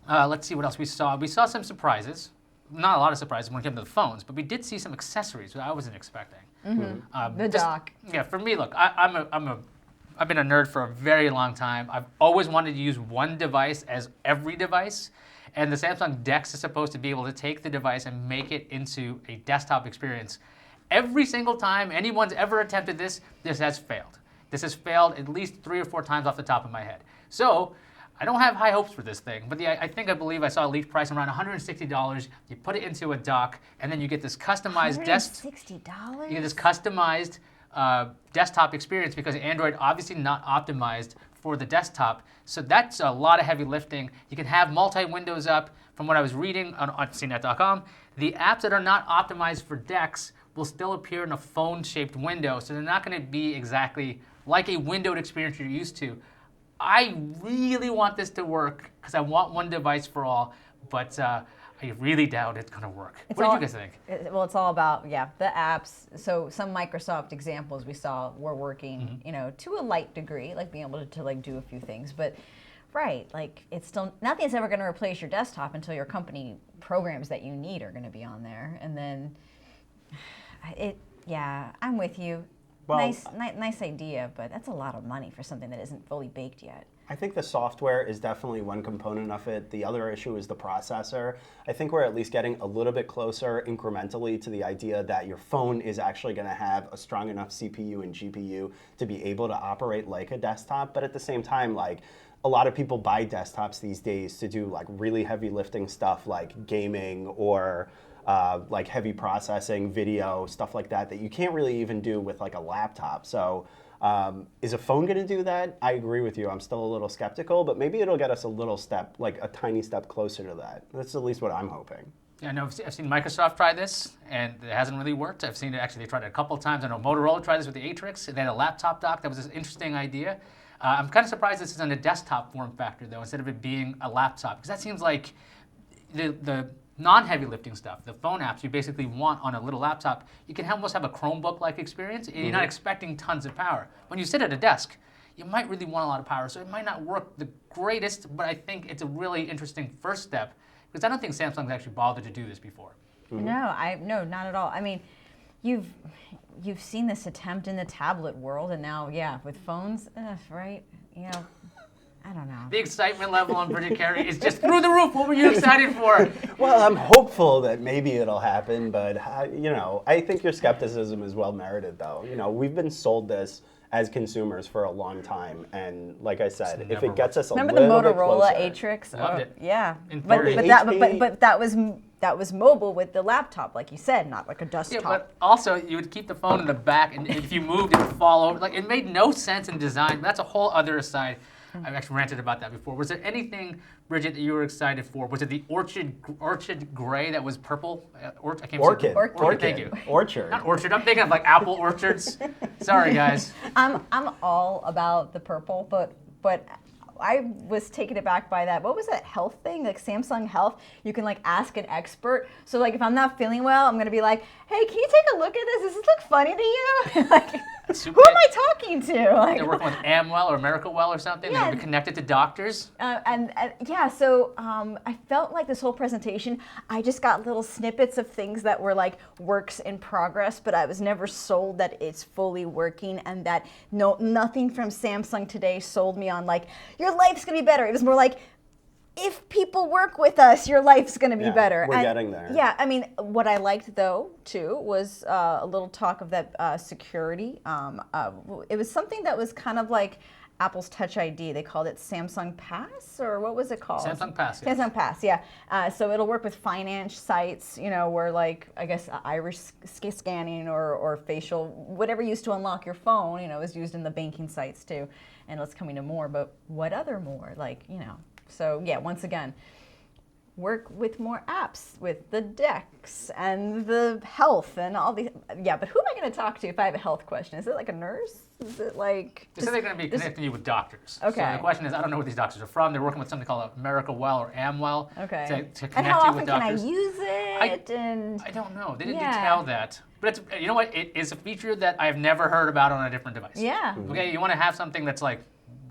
Let's see what else we saw. We saw some surprises. Not a lot of surprises when it came to the phones, but we did see some accessories that I wasn't expecting. The dock. Yeah, for me, look, I've been a nerd for a very long time. I've always wanted to use one device as every device, and the Samsung DeX is supposed to be able to take the device and make it into a desktop experience. Every single time anyone's ever attempted this, this has failed. This has failed at least 3 or 4 times off the top of my head. So I don't have high hopes for this thing, but I believe I saw a leaked price around $160. You put it into a dock, and then you get this customized $160? You get this customized desktop experience, because Android obviously not optimized for the desktop. So that's a lot of heavy lifting. You can have multi-windows up. From what I was reading on CNET.com, the apps that are not optimized for DeX will still appear in a phone-shaped window, so they're not going to be exactly like a windowed experience you're used to. I really want this to work because I want one device for all, but I really doubt it's going to work. What did you guys think? Well, it's all about, the apps. So some Microsoft examples we saw were working, to a light degree, like being able to like do a few things. But like it's still, nothing's ever going to replace your desktop until your company programs that you need are going to be on there. And then I'm with you. Well, nice idea, but that's a lot of money for something that isn't fully baked yet. I think the software is definitely one component of it. The other issue is the processor. I think we're at least getting a little bit closer incrementally to the idea that your phone is actually going to have a strong enough CPU and GPU to be able to operate like a desktop. But at the same time, like, a lot of people buy desktops these days to do like really heavy lifting stuff like gaming or like heavy processing, video, stuff like that you can't really even do with like a laptop. So is a phone going to do that? I agree with you. I'm still a little skeptical, but maybe it'll get us a little step, like a tiny step closer to that. That's at least what I'm hoping. Yeah, no, I've seen Microsoft try this, and it hasn't really worked. I've seen it, actually, they tried it a couple of times. I know Motorola tried this with the Atrix. They had a laptop dock. That was an interesting idea. I'm kind of surprised this is in a desktop form factor, though, instead of it being a laptop, because that seems like the non-heavy lifting stuff, the phone apps you basically want on a little laptop, you can almost have a Chromebook-like experience, and you're not expecting tons of power. When you sit at a desk, you might really want a lot of power, so it might not work the greatest, but I think it's a really interesting first step, because I don't think Samsung's actually bothered to do this before. No, not at all. I mean, you've seen this attempt in the tablet world, and now, yeah, with phones, right? You know, I don't know. The excitement level on Bridget Carey is just through the roof. What were you excited for? Well, I'm hopeful that maybe it'll happen, but you know, I think your skepticism is well merited, though. You know, we've been sold this as consumers for a long time, and like I said, if it gets us a Remember little the bit closer. Motorola Atrix? Loved it. Yeah, In but theory. that was mobile with the laptop, like you said, not like a desktop. Yeah, but also you would keep the phone in the back, and if you moved, it would fall over. Like, it made no sense in design. That's a whole other aside. I've actually ranted about that before. Was there anything, Bridget, that you were excited for? Was it the orchid gray that was purple? Orchid. Thank you. Orchard. Not orchard. I'm thinking of like apple orchards. Sorry, guys. I'm all about the purple, but I was taken aback by that. What was that health thing? Like Samsung Health, you can like ask an expert. So like if I'm not feeling well, I'm gonna be like, hey, can you take a look at this? Does this look funny to you? Like, who am I talking to? Like, they're working with Amwell or Americawell or something. Yeah. They're connected to doctors. Yeah, so I felt like this whole presentation, I just got little snippets of things that were like works in progress, but I was never sold that it's fully working, and that nothing from Samsung today sold me on like, your life's gonna be better. It was more like, if people work with us, your life's going to be better. We're getting there. Yeah, I mean, what I liked, though, too, was a little talk of that security. It was something that was kind of like Apple's Touch ID. They called it Samsung Pass, or what was it called? Samsung Pass, yes. Samsung Pass, yeah. So it'll work with finance sites, you know, where like, I guess, iris scanning or facial, whatever used to unlock your phone, you know, is used in the banking sites, too. And it's coming to more, but what other more? Like, you know. So yeah, once again, work with more apps, with the decks and the health and all these. Yeah, but who am I going to talk to if I have a health question? Is it like a nurse? Is it like? They said they're going to be connecting you with doctors. Okay. So the question is, I don't know where these doctors are from. They're working with something called Americawell or Amwell. Okay. To connect and how you often with can doctors. I use it? I don't know. They didn't detail that. But it's, you know what? It is a feature that I've never heard about on a different device. Yeah. Okay, you want to have something that's like,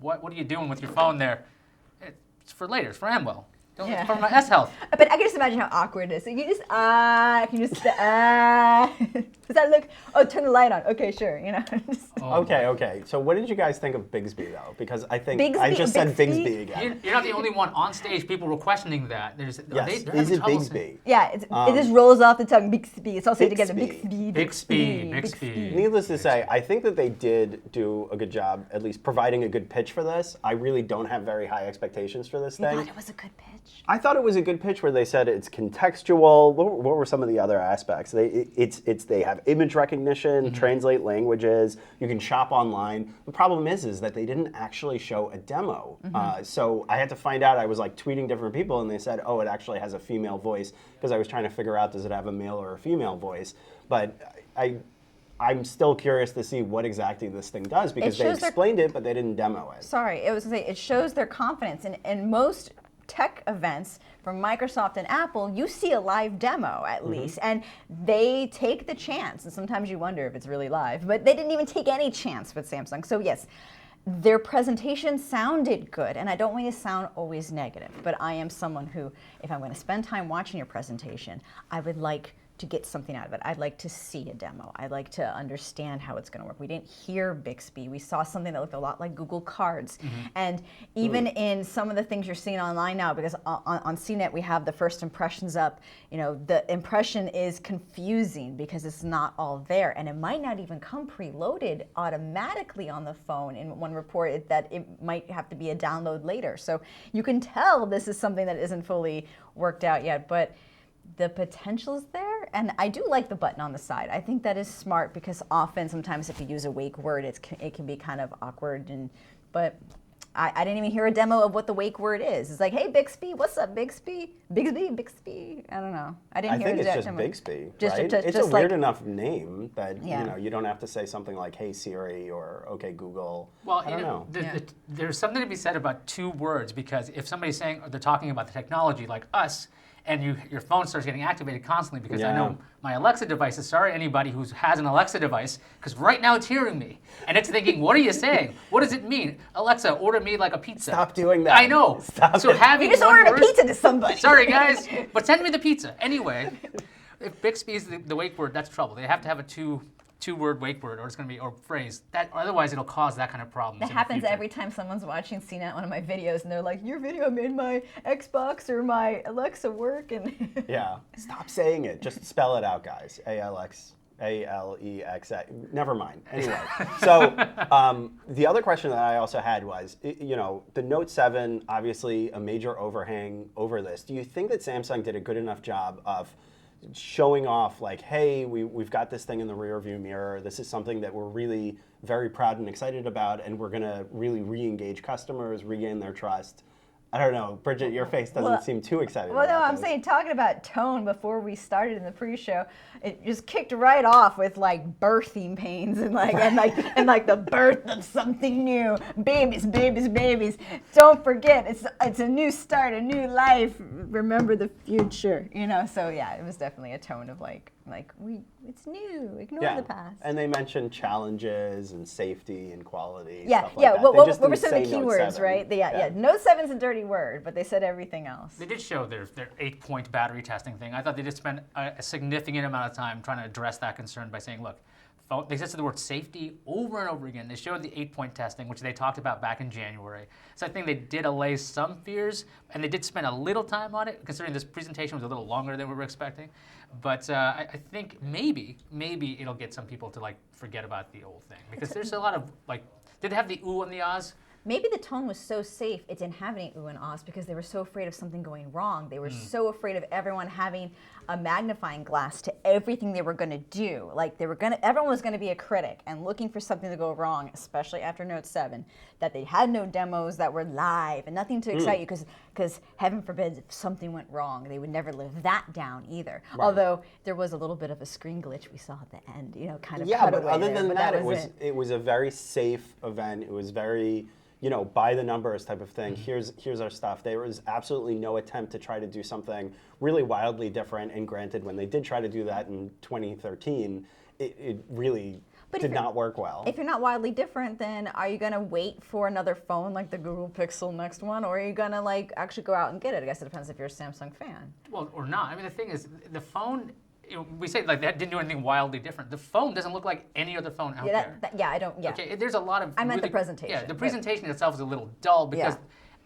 what are you doing with your phone there? It's for later. It's for Amwell. It's for my S Health. But I can just imagine how awkward it is. So you just does that look? Oh, turn the light on. Okay, sure. You know. Okay. So what did you guys think of Bixby though? Because I think I just said Bixby again. You're not the only one on stage. People were questioning that. Is it Bixby? Yeah, it just rolls off the tongue. Bixby. It's all said together. Bixby. Needless to say, I think that they did do a good job, at least providing a good pitch for this. I really don't have very high expectations for this thing. I thought it was a good pitch. I thought it was a good pitch where they said it's contextual. What were some of the other aspects? They have image recognition, translate languages. You can shop online. The problem is that they didn't actually show a demo. So I had to find out. I was like tweeting different people, and they said, "Oh, it actually has a female voice," because I was trying to figure out, does it have a male or a female voice? But I'm still curious to see what exactly this thing does, because they explained it, but they didn't demo it. Sorry, it shows their confidence in most tech events from Microsoft and Apple. You see a live demo at least, and they take the chance. And sometimes you wonder if it's really live, but they didn't even take any chance with Samsung. So yes, their presentation sounded good, and I don't want to sound always negative, but I am someone who, if I'm going to spend time watching your presentation, I would like to get something out of it. I'd like to see a demo. I'd like to understand how it's going to work. We didn't hear Bixby. We saw something that looked a lot like Google Cards. And even in some of the things you're seeing online now, because on CNET we have the first impressions up, you know, the impression is confusing because it's not all there. And it might not even come preloaded automatically on the phone. In one report, that it might have to be a download later. So you can tell this is something that isn't fully worked out yet. But the potential is there, and I do like the button on the side. I think that is smart because often, sometimes if you use a wake word, it can be kind of awkward. But I didn't even hear a demo of what the wake word is. It's like, hey Bixby, what's up Bixby? Bixby. I don't know. I didn't hear. I think it's just demo. Bixby, Just, right? just It's a like, weird enough name that Yeah. you know you don't have to say something like "Hey Siri" or "Okay Google." Well, I don't know. There's something to be said about two words, because if somebody's saying, or they're talking about the technology like us, and your phone starts getting activated constantly, because I know my Alexa devices, sorry anybody who has an Alexa device, because right now it's hearing me, and it's thinking, what are you saying? What does it mean? Alexa, order me like a pizza. Stop doing that. I know. Stop so it. having you just one ordered word, a pizza to somebody. Sorry guys, but send me the pizza. Anyway, if Bixby is the wake word, that's trouble. They have to have a two-word wake word, or it's going to be, or phrase that, otherwise it'll cause that kind of problem. That happens every time someone's watching CNET, one of my videos, and they're like, your video made my Xbox or my Alexa work. And Yeah. Stop saying it. Just spell it out, guys. Alexa. Never mind. Anyway, so the other question that I also had was, you know, the Note 7, obviously a major overhang over this. Do you think that Samsung did a good enough job of showing off, like, hey, we've got this thing in the rear view mirror. This is something that we're really very proud and excited about, and we're going to really re-engage customers, regain their trust. I don't know, Bridget, your face doesn't seem too excited Well, about no, I'm this. saying, talking about tone before we started in the pre-show, it just kicked right off with like birthing pains and like the birth of something new. Babies. Don't forget, it's a new start, a new life. Remember the future, you know. So yeah, it was definitely a tone of it's new. Ignore the past. And they mentioned challenges and safety and quality. Yeah, stuff like that. What They just were didn't some of the say Note keywords, 7. right? Note 7's a dirty word, but they said everything else. They did show their 8-point battery testing thing. I thought they did spend a significant amount of time trying to address that concern by saying, look, they said the word safety over and over again. They showed the 8-point testing, which they talked about back in January. So I think they did allay some fears, and they did spend a little time on it, considering this presentation was a little longer than we were expecting. But I think maybe it'll get some people to like forget about the old thing, because there's a lot of like, did it have the ooh and the ahs? Maybe the tone was so safe it didn't have any ooh and ahs because they were so afraid of something going wrong. They were so afraid of everyone having a magnifying glass to everything they were going to do. Like everyone was going to be a critic and looking for something to go wrong, especially after Note 7. That they had no demos that were live and nothing to excite you because heaven forbid if something went wrong, they would never live that down either. Right. Although there was a little bit of a screen glitch we saw at the end, you know, kind of cut away. But other there, than but that, was it was a very safe event. It was very, you know, by the numbers type of thing. Here's our stuff. There was absolutely no attempt to try to do something really wildly different. And granted, when they did try to do that in 2013, it really did not work well. If you're not wildly different, then are you going to wait for another phone like the Google Pixel next one, or are you going to like actually go out and get it? I guess it depends if you're a Samsung fan. Well, or not. I mean, the thing is, the phone. We say like that didn't do anything wildly different. The phone doesn't look like any other phone out there. I don't. Yeah. Okay, there's a lot of. I meant the presentation. Yeah, the presentation itself is a little dull because.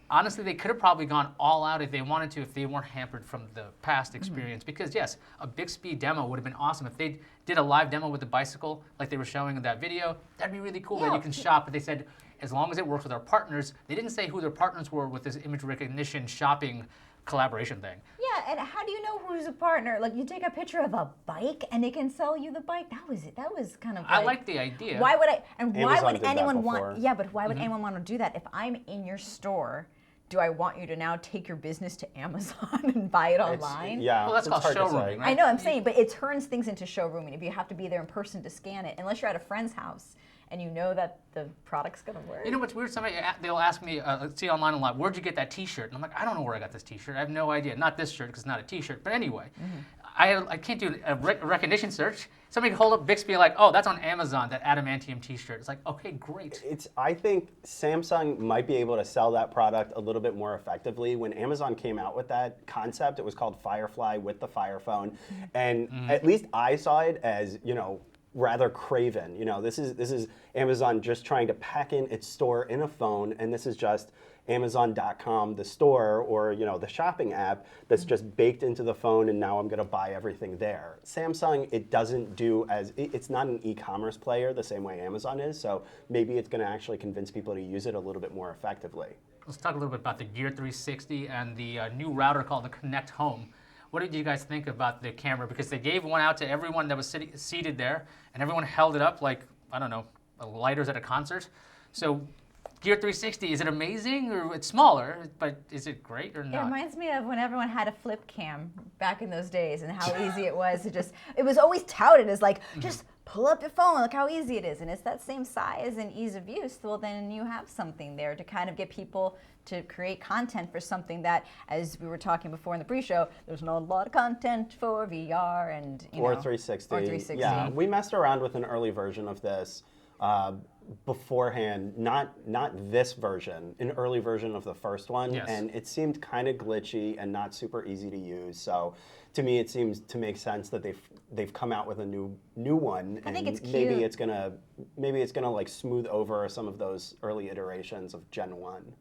Honestly, they could have probably gone all out if they wanted to, if they weren't hampered from the past experience. Because yes, a Bixby demo would have been awesome. If they did a live demo with the bicycle, like they were showing in that video, that'd be really cool. That you can shop. But they said, as long as it works with our partners, they didn't say who their partners were with this image recognition shopping collaboration thing. Yeah, and how do you know who's a partner? Like, you take a picture of a bike and they can sell you the bike. That was it. That was kind of. I like the idea. Why would I? And Amazon why would did anyone that before. want? Yeah, but why would anyone want to do that? If I'm in your store, do I want you to now take your business to Amazon and buy it online? Well, that's called showrooming, right? I know, I'm saying, but it turns things into showrooming. If you have to be there in person to scan it, unless you're at a friend's house and you know that the product's gonna work. You know what's weird? They'll ask me, see online a lot, where'd you get that T-shirt? And I'm like, I don't know where I got this T-shirt. I have no idea. Not this shirt because it's not a T-shirt. But anyway, I can't do a recognition search. Somebody can hold up Bixby like, oh, that's on Amazon, that adamantium T-shirt. It's like, okay, great. I think Samsung might be able to sell that product a little bit more effectively. When Amazon came out with that concept, it was called Firefly with the Fire Phone, and at least I saw it as, you know, rather craven. You know, this is Amazon just trying to pack in its store in a phone, and this is just Amazon.com, the store, or, you know, the shopping app that's just baked into the phone, and now I'm going to buy everything there. Samsung, it doesn't do it's not an e-commerce player the same way Amazon is, so maybe it's going to actually convince people to use it a little bit more effectively. Let's talk a little bit about the Gear 360 and the new router called the Connect Home. What did you guys think about the camera? Because they gave one out to everyone that was seated there, and everyone held it up like, I don't know, lighters at a concert. So Gear 360, is it amazing, or it's smaller, but is it great or not? It reminds me of when everyone had a flip cam back in those days and how easy it was to it was always touted as like, just pull up your phone, look how easy it is. And it's that same size and ease of use, well then you have something there to kind of get people to create content for something that, as we were talking before in the pre-show, there's not a lot of content for VR and, you know. Or 360. Or 360. Yeah, we messed around with an early version of this beforehand, not this version, an early version of the first one, and it seemed kind of glitchy and not super easy to use. So to me, it seems to make sense that they've come out with a new one, I think it's cute. maybe it's gonna like smooth over some of those early iterations of Gen 1.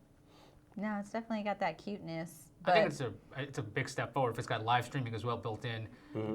No, it's definitely got that cuteness. I think it's a big step forward if it's got live streaming as well built in,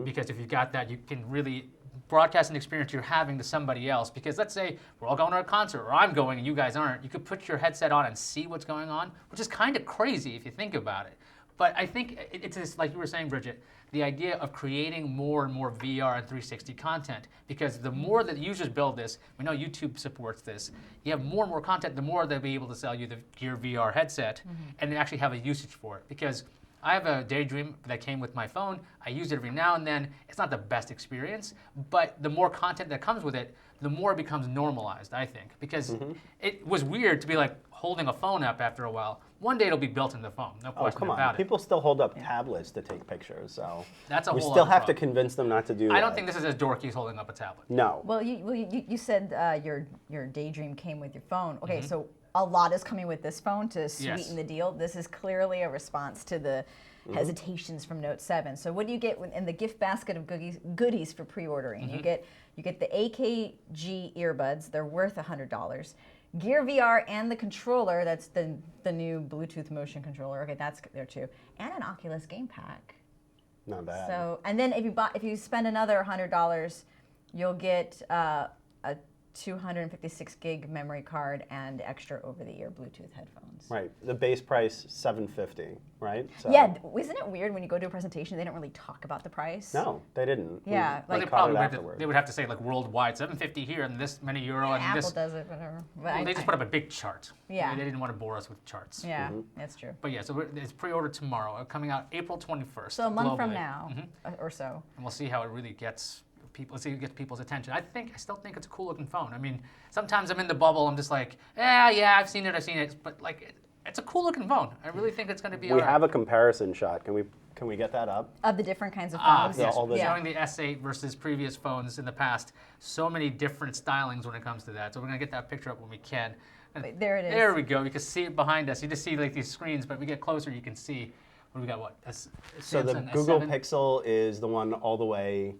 because if you've got that, you can really broadcast an experience you're having to somebody else. Because let's say we're all going to a concert, or I'm going and you guys aren't. You could put your headset on and see what's going on, which is kind of crazy if you think about it. But I think it's just, like you were saying, Bridget, the idea of creating more and more VR and 360 content, because the more that users build this, we know YouTube supports this, you have more and more content, the more they'll be able to sell you the Gear VR headset and actually have a usage for it. Because I have a Daydream that came with my phone. I use it every now and then. It's not the best experience, but the more content that comes with it, the more it becomes normalized, I think. Because it was weird to be like holding a phone up after a while. One day it'll be built in the phone, no question about it. People still hold up tablets to take pictures, so that's a we whole still other have to problem. convince them not to do that. I don't think this is as dorky as holding up a tablet. No. Well, you said your Daydream came with your phone. Okay, so a lot is coming with this phone to sweeten the deal. This is clearly a response to the hesitations from Note 7. So what do you get in the gift basket of goodies for pre-ordering? You get the AKG earbuds. They're worth $100. Gear VR and the controller. That's the new Bluetooth motion controller. Okay, that's there too. And an Oculus game pack. Not bad. So, and then if you spend another $100, you'll get a 256 gig memory card and extra over-the-ear Bluetooth headphones. Right. The base price $750, right? So Yeah, isn't it weird when you go to a presentation they don't really talk about the price? No, they didn't. Yeah, Well, they would have to say like worldwide $750 here and this many euro and Apple this. does it, whatever. Well, they just put up a big chart. Yeah. They didn't want to bore us with charts. Yeah, that's true. But yeah, so it's pre-ordered tomorrow, coming out April 21st. So a month from globally. now, or so. And we'll see how it really gets people. Let's see if it gets people's attention. I still think it's a cool looking phone. I mean, sometimes I'm in the bubble. I'm just like, yeah, I've seen it. But like, it's a cool looking phone. I really think it's going to be. We have a comparison shot. Can we get that up? Of the different kinds of phones. Yes, showing the S8 versus previous phones in the past. So many different stylings when it comes to that. So we're going to get that picture up when we can. And there it is. There we go. You can see it behind us. You just see like these screens, but we get closer, you can see. What do we got? What? So the Google Pixel is the one all the way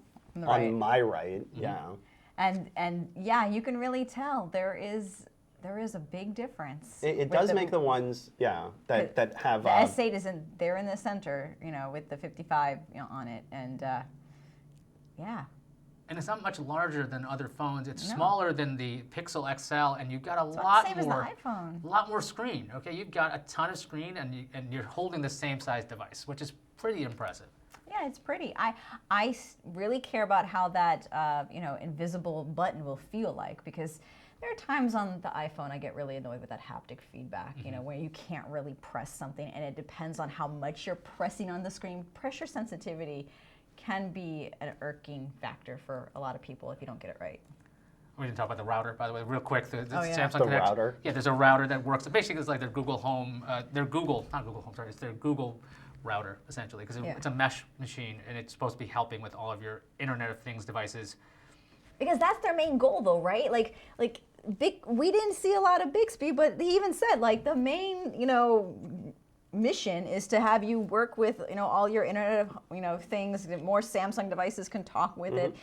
on my right. Yeah. And yeah, you can really tell there is a big difference. It does make the ones, that have. The S8 is there in the center, with the 55 on it, and yeah. And it's not much larger than other phones. It's smaller than the Pixel XL, and you've got a lot more screen. Okay, you've got a ton of screen, and you're holding the same size device, which is pretty impressive. Yeah, it's pretty. I really care about how that invisible button will feel like, because there are times on the iPhone I get really annoyed with that haptic feedback, where you can't really press something, and it depends on how much you're pressing on the screen. Pressure sensitivity can be an irking factor for a lot of people if you don't get it right. We didn't talk about the router, by the way, real quick. The Samsung The Connect. router? Yeah, there's a router that works. Basically, it's like their Google Home, it's their Google router, essentially, because it's a mesh machine, and it's supposed to be helping with all of your Internet of Things devices. Because that's their main goal, though, right? Like we didn't see a lot of Bixby, but he even said, like, the main, mission is to have you work with, all your Internet of Things. More Samsung devices can talk with it.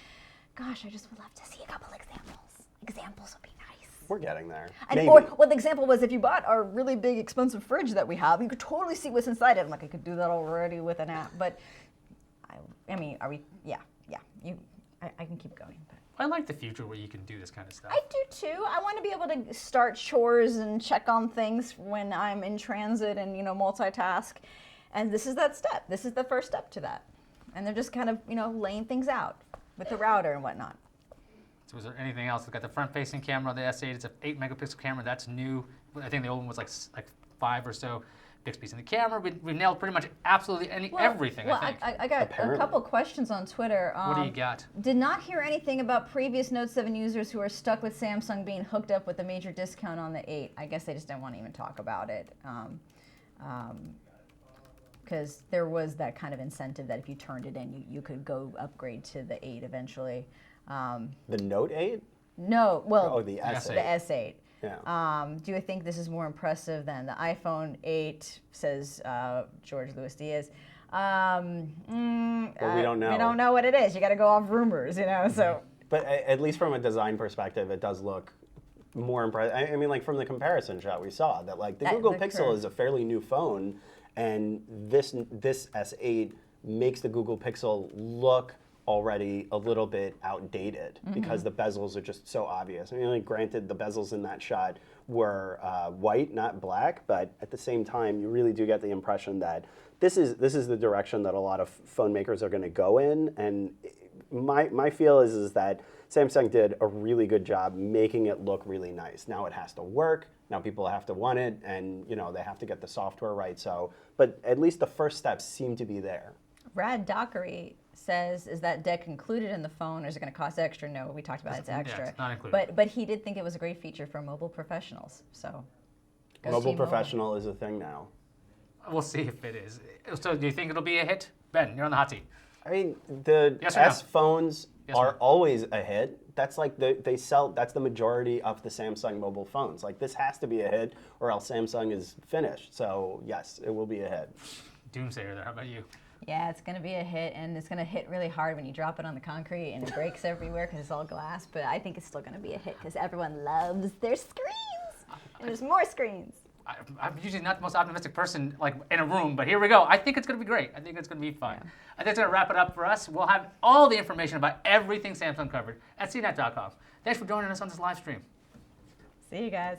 Gosh, I just would love to see a couple examples. Examples would be nice. We're getting there. And or what the example was, if you bought our really big, expensive fridge that we have, you could totally see what's inside it. I'm like, I could do that already with an app. But, I mean, are we? Yeah. I can keep going. But. I like the future where you can do this kind of stuff. I do too. I want to be able to start chores and check on things when I'm in transit and, multitask. And this is that step. This is the first step to that. And they're just kind of, laying things out with the router and whatnot. So is there anything else? We've got the front-facing camera, the S8. It's an 8-megapixel camera. That's new. I think the old one was like 5 or so. Bixby's in the camera. We nailed pretty much absolutely everything, well, I think. I got a couple questions on Twitter. What do you got? Did not hear anything about previous Note 7 users who are stuck with Samsung being hooked up with a major discount on the 8. I guess they just didn't want to even talk about it. Because there was that kind of incentive that if you turned it in, you could go upgrade to the 8 eventually. The Note 8? No, well, the S8. The S8. Yeah. Do you think this is more impressive than the iPhone 8, says George Louis Diaz? Well, we don't know. We don't know what it is. You got to go off rumors, so. But at least from a design perspective, it does look more impressive. I mean, like from the comparison shot we saw, that like the Google Pixel is a fairly new phone, and this S8 makes the Google Pixel look already a little bit outdated because the bezels are just so obvious. I mean, like, granted, the bezels in that shot were white, not black, but at the same time, you really do get the impression that this is the direction that a lot of phone makers are going to go in. And my feel is that Samsung did a really good job making it look really nice. Now it has to work. Now people have to want it, and they have to get the software right. So, but at least the first steps seem to be there. Rad Dockery says, is that deck included in the phone, or is it going to cost extra? No, we talked about it's extra. Yeah, it's not included. But he did think it was a great feature for mobile professionals. So mobile professional is a thing now. We'll see if it is. So do you think it'll be a hit? Ben, you're on the hot seat. I mean, the S phones are always a hit. That's like that's the majority of the Samsung mobile phones. Like, this has to be a hit or else Samsung is finished. So yes, it will be a hit. Doomsayer there, how about you? Yeah, it's going to be a hit, and it's going to hit really hard when you drop it on the concrete and it breaks everywhere because it's all glass. But I think it's still going to be a hit because everyone loves their screens. And there's more screens. I'm usually not the most optimistic person, like, in a room, but here we go. I think it's going to be great. I think it's going to be fun. Yeah. I think that's going to wrap it up for us. We'll have all the information about everything Samsung covered at CNET.com. Thanks for joining us on this live stream. See you guys.